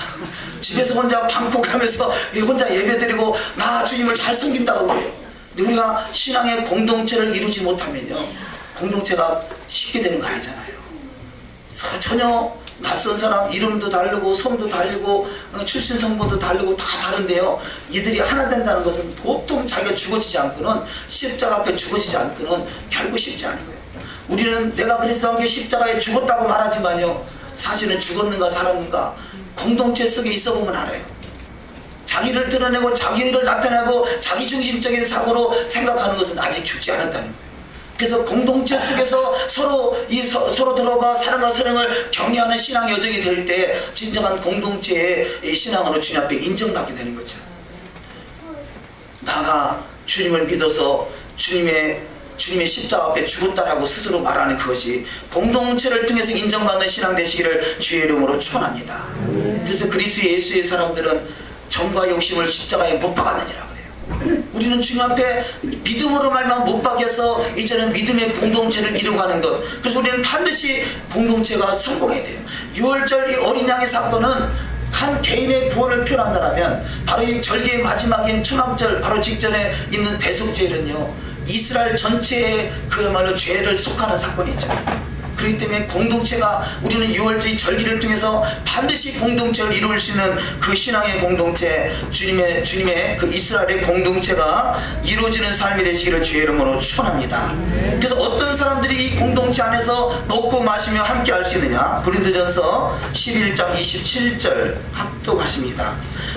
집에서 혼자 방콕하면서 혼자 예배드리고 나 주님을 잘 섬긴다고 그래요. 근데 우리가 신앙의 공동체를 이루지 못하면요, 공동체가 쉽게 되는 거 아니잖아요. 전혀 낯선 사람 이름도 다르고 성도 다르고 출신 성분도 다르고 다 다른데요, 이들이 하나 된다는 것은 보통 자기가 죽어지지 않고는, 십자가 앞에 죽어지지 않고는 결국 쉽지 않은 거예요. 우리는 내가 그리스도와 함께 십자가에 죽었다고 말하지만요, 사실은 죽었는가 살았는가 공동체 속에 있어 보면 알아요. 자기를 드러내고 자기를 나타내고 자기 중심적인 사고로 생각하는 것은 아직 죽지 않았다는 거예요. 그래서 공동체 속에서 서로 들어가 사랑과 사랑을 격려하는 신앙 여정이 될 때 진정한 공동체의 신앙으로 주님 앞에 인정받게 되는 거죠. 나가 주님을 믿어서 주님의 십자가 앞에 죽었다라고 스스로 말하는 그것이 공동체를 통해서 인정받는 신앙 되시기를 주의 이름으로 축원합니다. 그래서 그리스도 예수의 사람들은 정과 욕심을 십자가에 못 박았느니라. 우리는 주님 앞에 믿음으로 말만 못 박여서 이제는 믿음의 공동체를 이루어가는 것. 그래서 우리는 반드시 공동체가 성공해야 돼요. 유월절 이 어린 양의 사건은 한 개인의 구원을 표현한다면 바로 이 절기의 마지막인 초막절 바로 직전에 있는 대속죄는요, 이스라엘 전체의 그야말로 죄를 속하는 사건이죠. 그렇기 때문에 공동체가, 우리는 유월절 절기를 통해서 반드시 공동체를 이룰 수 있는 그 신앙의 공동체, 주님의 그 이스라엘의 공동체가 이루어지는 삶이 되시기를 주의 이름으로 축원합니다. 그래서 어떤 사람들이 이 공동체 안에서 먹고 마시며 함께 할 수 있느냐? 고린도전서 11장 27절 합독하십니다.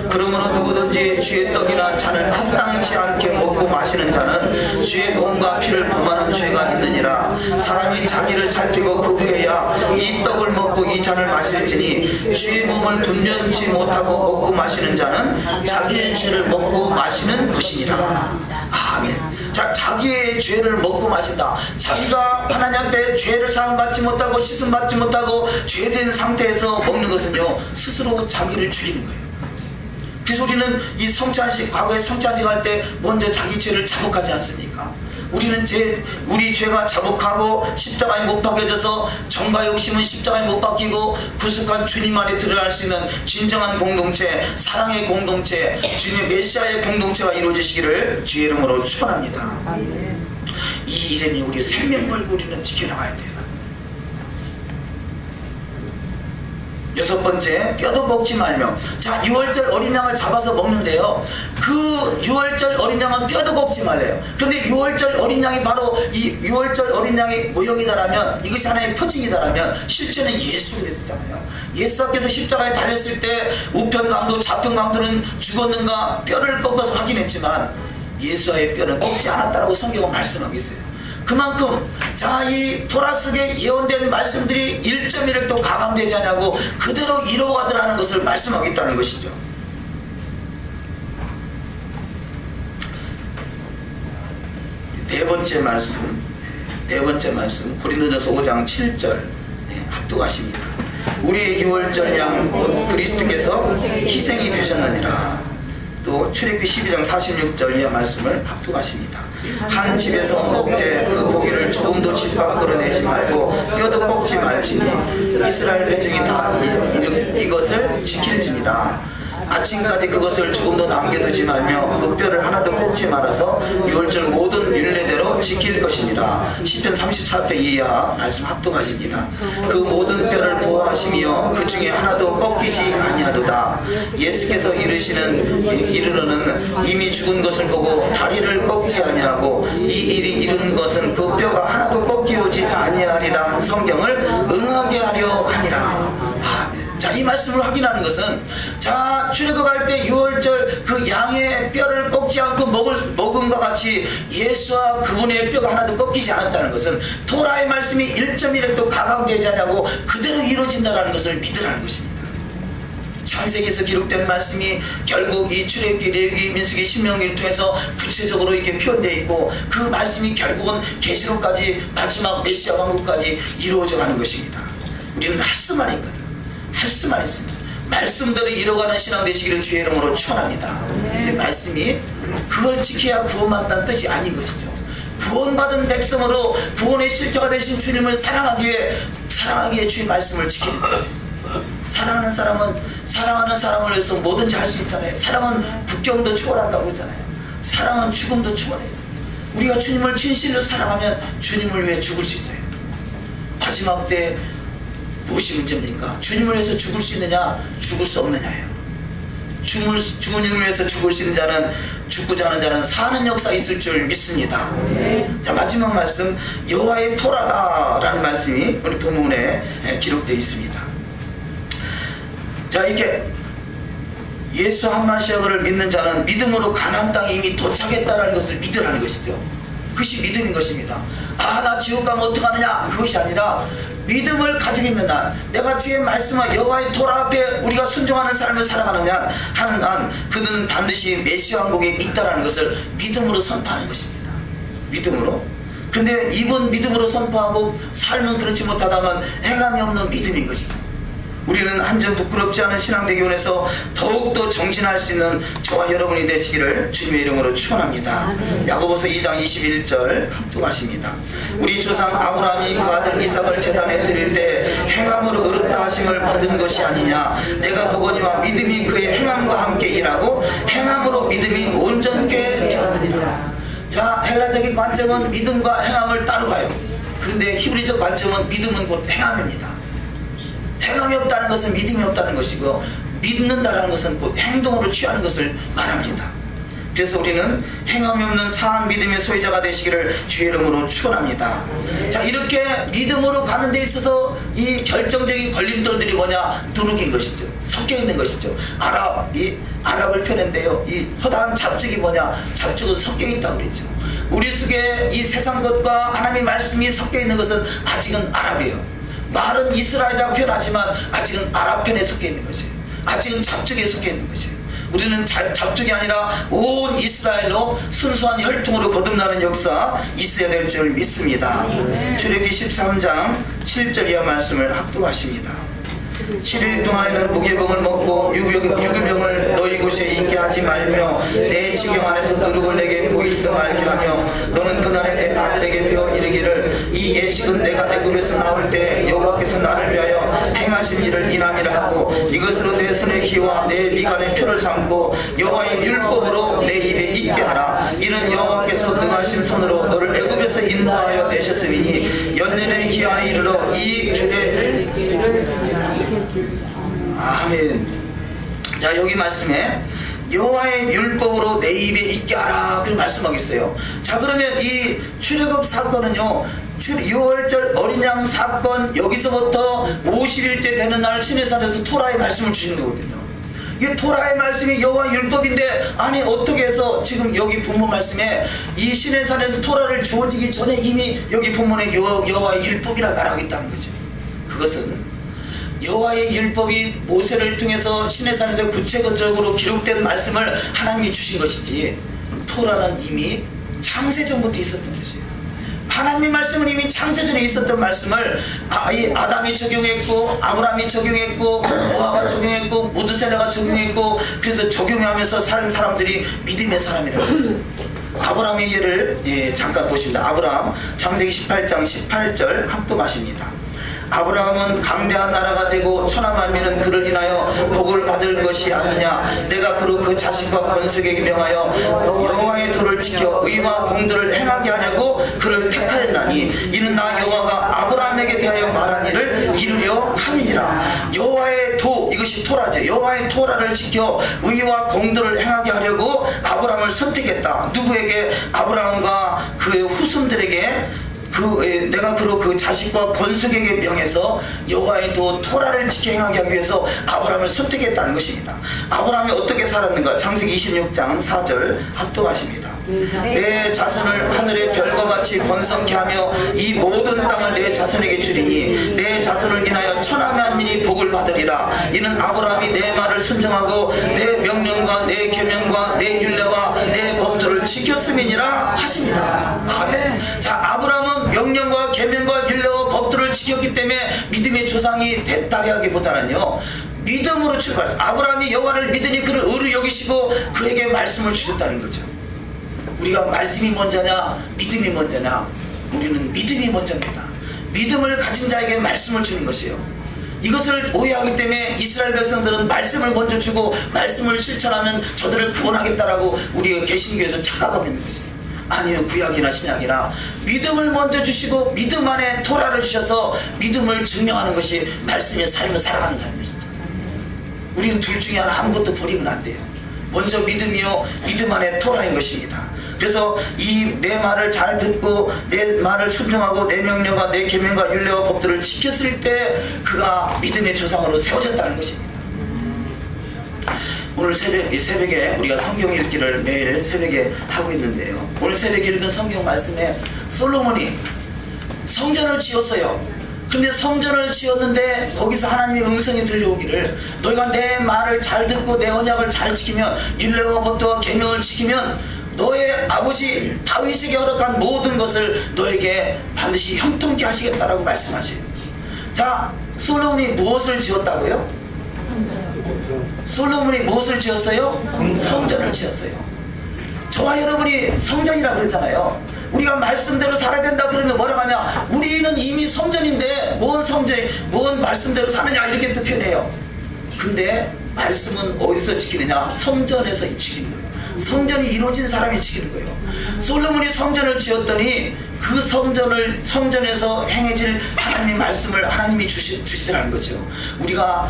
그러므로 누구든지 주의 떡이나 잔을 합당치 않게 먹고 마시는 자는 주의 몸과 피를 범하는 죄가 있느니라. 사람이 자기를 살피고 그 후에야 이 떡을 먹고 이 잔을 마실지니 주의 몸을 분별치 못하고 먹고 마시는 자는 자기의 죄를 먹고 마시는 것이니라. 아멘. 자, 자기의 죄를 먹고 마신다. 자기가 하나님 앞에 죄를 사함받지 못하고 씻음받지 못하고 죄된 상태에서 먹는 것은요, 스스로 자기를 죽이는 거예요. 그래서 우리는 이 성찬식, 과거에 성찬식 할 때 먼저 자기 죄를 자복하지 않습니까? 우리는 우리 죄가 자복하고 십자가에 못 박혀져서 정과 욕심은 십자가에 못 박히고 구속한 주님 안에 들어갈 수 있는 진정한 공동체, 사랑의 공동체, 주님의 메시아의 공동체가 이루어지시기를 주의 이름으로 축원합니다. 이 이름이 우리 생명을 우리는 지켜나가야 돼요. 여섯 번째, 뼈도 꺾지 말며. 자, 유월절 어린 양을 잡아서 먹는데요, 그 유월절 어린 양은 뼈도 꺾지 말래요. 그런데 유월절 어린 양이 바로 이 유월절 어린 양의 모형이다라면, 이것이 하나의 표징이다라면, 실제는 예수 그리스도잖아요. 예수 앞에서 십자가에 달렸을 때 우편 강도 좌편 강도는 죽었는가 뼈를 꺾어서 확인했지만 예수의 뼈는 꺾지 않았다라고 성경은 말씀하고 있어요. 그만큼 자, 이 토라 속에 예언된 말씀들이 1.1획도 가감되지 않냐고 그대로 이루어가더라는 것을 말씀하고 있다는 것이죠. 네 번째 말씀 고린도전서 5장 7절 합독하십니다. 우리의 유월절 양 곧 그리스도께서 희생이 되셨느니라. 또 출애굽기 12장 46절 이하 말씀을 합독하십니다. 한 집에서 먹되 그 고기를 조금도 집 밖으로 내지 말고 뼈도 꺾지 말지니 이스라엘 백성이 다 이것을 지킬지니라. 아침까지 그것을 조금도 남겨두지 말며 그 뼈를 하나도 꺾지 말아서 유월절 모든 율례대로 지킬 것이니라. 시편 34편 이하 말씀 합독하십니다. 그 모든 뼈를 보호하시며 그 중에 하나도 꺾이지 아니하도다. 예수께서 이르러는 이미 죽은 것을 보고 다리를 꺾지 아니하고 이 일이 이르는 것은 그 뼈가 하나도 꺾이지 아니하리라 한 성경을 응하게 하려 하니라. 자, 이 말씀을 확인하는 것은, 자, 출애굽할 때 유월절 그 양의 뼈를 꺾지 않고 먹음과 같이 예수와 그분의 뼈가 하나도 꺾이지 않았다는 것은 토라의 말씀이 1.1획도 가감되지 않냐고 그대로 이루어진다는 것을 믿으라는 것입니다. 창세기에서 기록된 말씀이 결국 이 출애굽기, 레위기, 민수기, 신명기를 통해서 구체적으로 이렇게 표현되어 있고, 그 말씀이 결국은 계시록까지 마지막 메시아 왕국까지 이루어져 가는 것입니다. 우리는 할 수만 있거든. 할 수만 있습니다. 말씀대로 이뤄가는 신앙 되시기를 주의 이름으로 축원합니다. 근데 말씀이 그걸 지켜야 구원받다는 뜻이 아닌 것이죠. 구원받은 백성으로 구원의 실제가 되신 주님을 사랑하기에 주의 말씀을 지키는 거예요. 사랑하는 사람을 위해서 뭐든지 할 수 있잖아요. 사랑은 국경도 초월한다고 그러잖아요. 사랑은 죽음도 초월해요. 우리가 주님을 진실로 사랑하면 주님을 위해 죽을 수 있어요. 마지막 때 무엇이 문제입니까? 주님을 위해서 죽을 수 있느냐, 죽을 수 없느냐예요. 주님을 위해서 죽을 수 있는 자는, 죽고자 하는 자는 사는 역사 있을 줄 믿습니다. 자, 마지막 말씀, 여호와의 토라다라는 말씀이 우리 본문에 기록되어 있습니다. 자, 이렇게 예수 한 마시아를 믿는 자는 믿음으로 가나안 땅에 이미 도착했다는 것을 믿으라는 것이죠. 그것이 믿음인 것입니다. 아, 나 지옥 가면 어떡하느냐, 그것이 아니라 믿음을 가지고 있는 한, 내가 주의 말씀과 여호와의 토라 앞에 우리가 순종하는 삶을 살아가느냐 하는 한, 그는 반드시 메시아 왕국에 있다라는 것을 믿음으로 선포하는 것입니다. 믿음으로. 그런데 이번 믿음으로 선포하고 삶은 그렇지 못하다면 행함이 없는 믿음인 것이다. 우리는 한 점 부끄럽지 않은 신앙대교원에서 더욱더 정진할 수 있는 저와 여러분이 되시기를 주님의 이름으로 축원합니다. 야고보서 2장 21절 합독하십니다. 우리 조상 아브라함이 그 아들 이삭을 제단에 드릴 때 행함으로 의롭다 하심을 받은 것이 아니냐. 내가 보거니와 믿음이 그의 행함과 함께 일하고 행함으로 믿음이 온전케 되었느니라. 자, 헬라적인 관점은 믿음과 행함을 따로 가요. 그런데 히브리적 관점은 믿음은 곧 행함입니다. 행함이 없다는 것은 믿음이 없다는 것이고, 믿는다는 것은 곧 행동으로 취하는 것을 말합니다. 그래서 우리는 행함이 없는 사한 믿음의 소유자가 되시기를 주의 이름으로 축원합니다. 자, 이렇게 믿음으로 가는 데 있어서 이 결정적인 걸림돌들이 뭐냐? 누룩인 것이죠. 섞여 있는 것이죠. 아랍을 표현했는데요, 이 허다한 잡죽이 뭐냐? 잡죽은 섞여 있다고 그랬죠. 우리 속에 이 세상 것과 하나님의 말씀이 섞여 있는 것은 아직은 아랍이에요. 말은 이스라엘이라고 표현하지만 아직은 아랍 편에 속해 있는 것이에요. 아직은 잡죽에 속해 있는 것이에요. 우리는 잡죽이 아니라 온 이스라엘로 순수한 혈통으로 거듭나는 역사 있어야 될 줄 믿습니다. 출애굽기 13장 7절 이하 말씀을 합독하십니다. 7일 동안에는 무교병을 먹고 유교병을 너희 곳에 있게 하지 말며 내 지경 안에서 누룩을 내게 보이지도 말게 하며 너는 그날에 내 아들에게 배워 이르기를 이 예식은 내가 애굽에서 나올 때 여호와께서 나를 위하여 행하신 일을 인함이라 하고 이것으로 내 손의 기와 내 미간의 표를 삼고 여호와의 율법으로 내 입에 있게 하라. 이는 여호와께서 능하신 손으로 너를 애굽에서 인도하여 내셨으니 연년의 기한에 이르러 이 규례를 아멘. 자, 여기 말씀에 여호와의 율법으로 내 입에 있게 하라 그렇게 말씀하고 있어요. 자, 그러면 이 출애굽 사건은요, 6월절 어린 양 사건, 여기서부터 50일째 되는 날 시내산에서 토라의 말씀을 주신 거거든요. 이게 토라의 말씀이 여호와 율법인데, 아니 어떻게 해서 지금 여기 본문 말씀에 이 시내산에서 토라를 주어지기 전에 이미 여기 본문에 여호와의 율법이라 말하고 있다는 거죠. 그것은 여호와의 율법이 모세를 통해서 시내산에서 구체적으로 기록된 말씀을 하나님이 주신 것이지, 토라는 이미 창세전부터 있었던 것이에요. 하나님의 말씀은 이미 창세전에 있었던 말씀을 아담이 적용했고, 아브라함이 적용했고, 노아가 적용했고, 무드셀라가 적용했고, 그래서 적용하면서 사는 사람들이 믿음의 사람이라고 하죠. 아브라함의 예를 잠깐 보십니다. 아브라함 창세기 18장 18절 합독하십니다. 아브라함은 강대한 나라가 되고 천하만민은 그를 인하여 복을 받을 것이 아니냐. 내가 그로 그 자식과 건속에게 명하여 여호와의 도를 지켜 의와 공도를 행하게 하려고 그를 택하였나니 이는 나 여호와가 아브라함에게 대하여 말한 일을 이루려 함이니라. 여호와의 도, 이것이 토라죠. 여호와의 토라를 지켜 의와 공도를 행하게 하려고 아브라함을 선택했다. 누구에게? 아브라함과 그의 후손들에게. 내가 그로 그 자식과 건속에게 명해서 여호와의 도 토라를 지켜 행하게 하기 위해서 아브라함을 선택했다는 것입니다. 아브라함이 어떻게 살았는가? 창세기 26장 4절 합독하십니다. 내 자손을 하늘의 별과 같이 번성케 하며 이 모든 땅을 내 자손에게 주리니 내 자손을 인하여 천하만민이 복을 받으리라. 이는 아브라함이 내 말을 순종하고 내 명령과 내 계명과 내 율례와 내 법도를 지켰음이니라 하시니라. 아멘. 자, 아브라함은 명령과 계명과 율례와 법도를 지켰기 때문에 믿음의 조상이 됐다기보다는요, 믿음으로 출발했어요. 아브라함이 여호와를 믿으니 그를 의로 여기시고 그에게 말씀을 주셨다는 거죠. 우리가 말씀이 먼저냐 믿음이 먼저냐? 우리는 믿음이 먼저입니다. 믿음을 가진 자에게 말씀을 주는 것이에요. 이것을 오해하기 때문에 이스라엘 백성들은 말씀을 먼저 주고 말씀을 실천하면 저들을 구원하겠다라고 우리가 개신교에서 착각하고 있는 것이에요. 아니요, 구약이나 신약이나 믿음을 먼저 주시고 믿음 안에 토라를 주셔서 믿음을 증명하는 것이 말씀의 삶을 살아가는 삶입니다. 우리는 둘 중에 하나 아무것도 버리면 안 돼요. 먼저 믿음이요, 믿음 안에 토라인 것입니다. 그래서 이 내 말을 잘 듣고 내 말을 순종하고 내 명령과 내 계명과 율례와 법들을 지켰을 때 그가 믿음의 조상으로 세워졌다는 것입니다. 오늘 새벽에 우리가 성경 읽기를 매일 새벽에 하고 있는데요, 오늘 새벽에 읽은 성경 말씀에 솔로몬이 성전을 지었어요. 근데 성전을 지었는데 거기서 하나님의 음성이 들려오기를, 너희가 내 말을 잘 듣고 내 언약을 잘 지키면, 율례와 법도와 계명을 지키면 너의 아버지 다윗에게 허락한 모든 것을 너에게 반드시 형통케 하시겠다라고 말씀하세요. 자, 솔로몬이 무엇을 지었다고요? 솔로몬이 무엇을 지었어요? 성전을 지었어요. 저와 여러분이 성전이라고 그랬잖아요. 우리가 말씀대로 살아야 된다 그러면 뭐라고 하냐? 우리는 이미 성전인데 뭔 말씀대로 사느냐 이렇게 또 표현해요. 근데 말씀은 어디서 지키느냐? 성전에서 지키는 거예요. 성전이 이루어진 사람이 지키는 거예요. 솔로몬이 성전을 지었더니 그 성전에서 행해질 하나님의 말씀을 하나님이 주시더라는 거죠. 너희가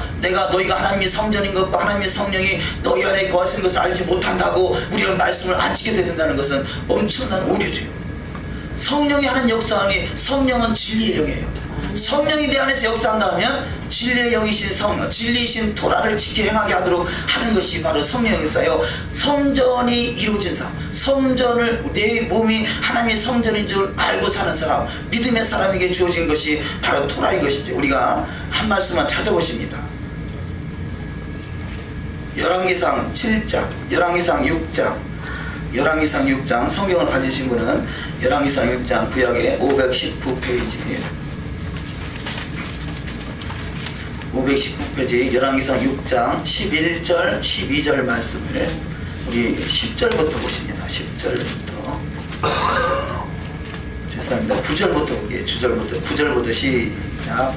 하나님의 성전인 것과 하나님의 성령이 너희 안에 거하시는 것을 알지 못한다고 우리는 말씀을 안 지게 된다는 것은 엄청난 오류죠. 성령이 하는 역사하니 성령은 진리의 영이에요. 성령이 내 안에서 역사한다면 진리의 영이신 성령, 진리이신 토라를 지켜 행하게 하도록 하는 것이 바로 성령의 역사요. 성전이 이루어진 삶, 성전을 내 몸이 하나님의 성전인 줄 알고 사는 사람, 믿음의 사람에게 주어진 것이 바로 토라인 것이죠. 우리가 한 말씀만 찾아보십니다. 열왕기상 7장, 열왕기상 6장, 열왕기상 6장, 성경을 가지신 분은 열왕기상 6장 구약의 519페이지 519페이지 열왕기상 6장 11절 12절 말씀을 우리 10절부터 보십니다. 10절부터 죄송합니다. 9절부터 보게 9절부터 시작.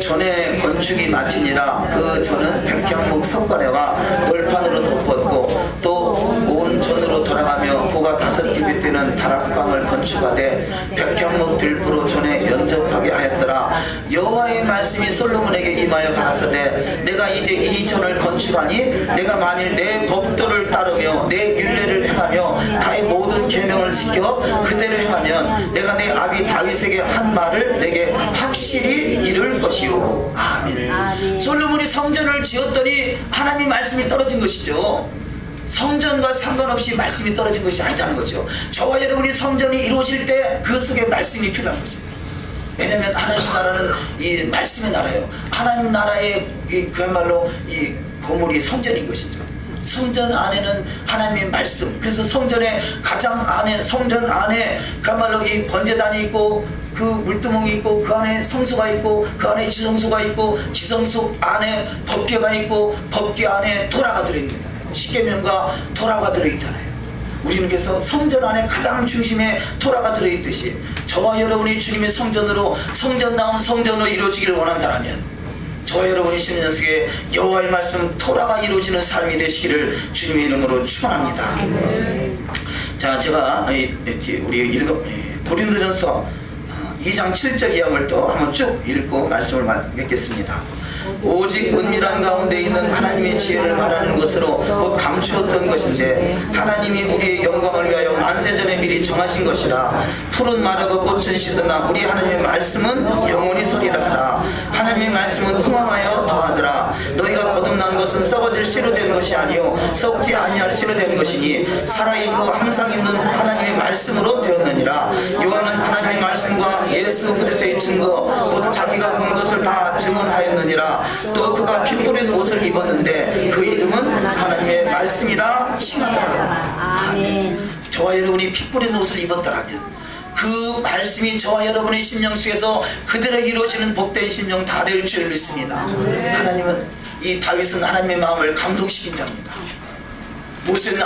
전에 건축이 마치니라 그 전은 백향목 석가래와 돌판으로 덮었고 또 온 전으로 돌아가며 고가 5규빗 되는 다락방을 건축하되 백향목 들보로 전에 연접하게 하였더라. 여호와의 말씀이 솔로몬에게 임하여 가라사대 내가 이제 이 전을 건축하니 내가 만일 내 법도를 따르며 내 율례를 행하며 나의 모든 계명을 지켜 그대로 행하면 내가 내 아비 다윗에게 한 말을 내게 확실히 이룰 것이요. 아멘. 솔로몬이 성전을 지었더니 하나님의 말씀이 떨어진 것이죠. 성전과 상관없이 말씀이 떨어진 것이 아니다는 거죠. 저와 여러분이 성전이 이루어질 때 그 속에 말씀이 필요한 거죠. 왜냐하면 하나님 나라는 이 말씀의 나라예요. 하나님 나라의 그야말로 이 건물이 성전인 것이죠. 성전 안에는 하나님의 말씀. 그래서 성전의 가장 안에, 성전 안에 그야말로 이 번제단이 있고 그 물두멍이 있고 그 안에 성소가 있고 그 안에 지성소가 있고 지성소 안에 법궤가 있고 법궤 안에 토라가 들어있습니다. 십계명과 토라가 들어있잖아요. 우리는 그래서 성전 안에 가장 중심에 토라가 들어있듯이 저와 여러분이 주님의 성전으로 성전다운 성전으로 이루어지기를 원한다면 저와 여러분이 10년 속에 여호와의 말씀 토라가 이루어지는 삶이 되시기를 주님의 이름으로 축원합니다. 자, 제가 우리 고린도전서 2장 7절 이하를 또 한번 쭉 읽고 말씀을 맺겠습니다. 오직 은밀한 가운데 있는 하나님의 지혜를 말하는 것으로 곧 감추었던 것인데 하나님이 우리의 영광을 위하여 만세전에 미리 정하신 것이라. 푸른 마르고 꽃은 시드나 우리 하나님의 말씀은 영원히 서리라 하라. 하나님의 말씀은 흥왕하여 더하더라. 너희가 거듭난 것은 썩어질 씨로 된 것이 아니요 썩지 아니할 씨로 된 것이니 살아있고 항상 있는 하나님의 말씀으로 되었느니라. 요한은 하나님의 말씀과 예수 그리스도의 증거 곧 자기가 본 것을 다 증언하였느니라. 또 그가 피 뿌린 옷을 입었는데 그 이름은 하나님의 말씀이라 칭하더라. 아멘. 저와 여러분이 피 뿌린 옷을 입었더라면 그 말씀이 저와 여러분의 심령 속에서 그대로 이루어지는 복된 심령 다 될 줄 믿습니다. 하나님은 이 다윗은 하나님의 마음을 감동시킨 자입니다. 모세는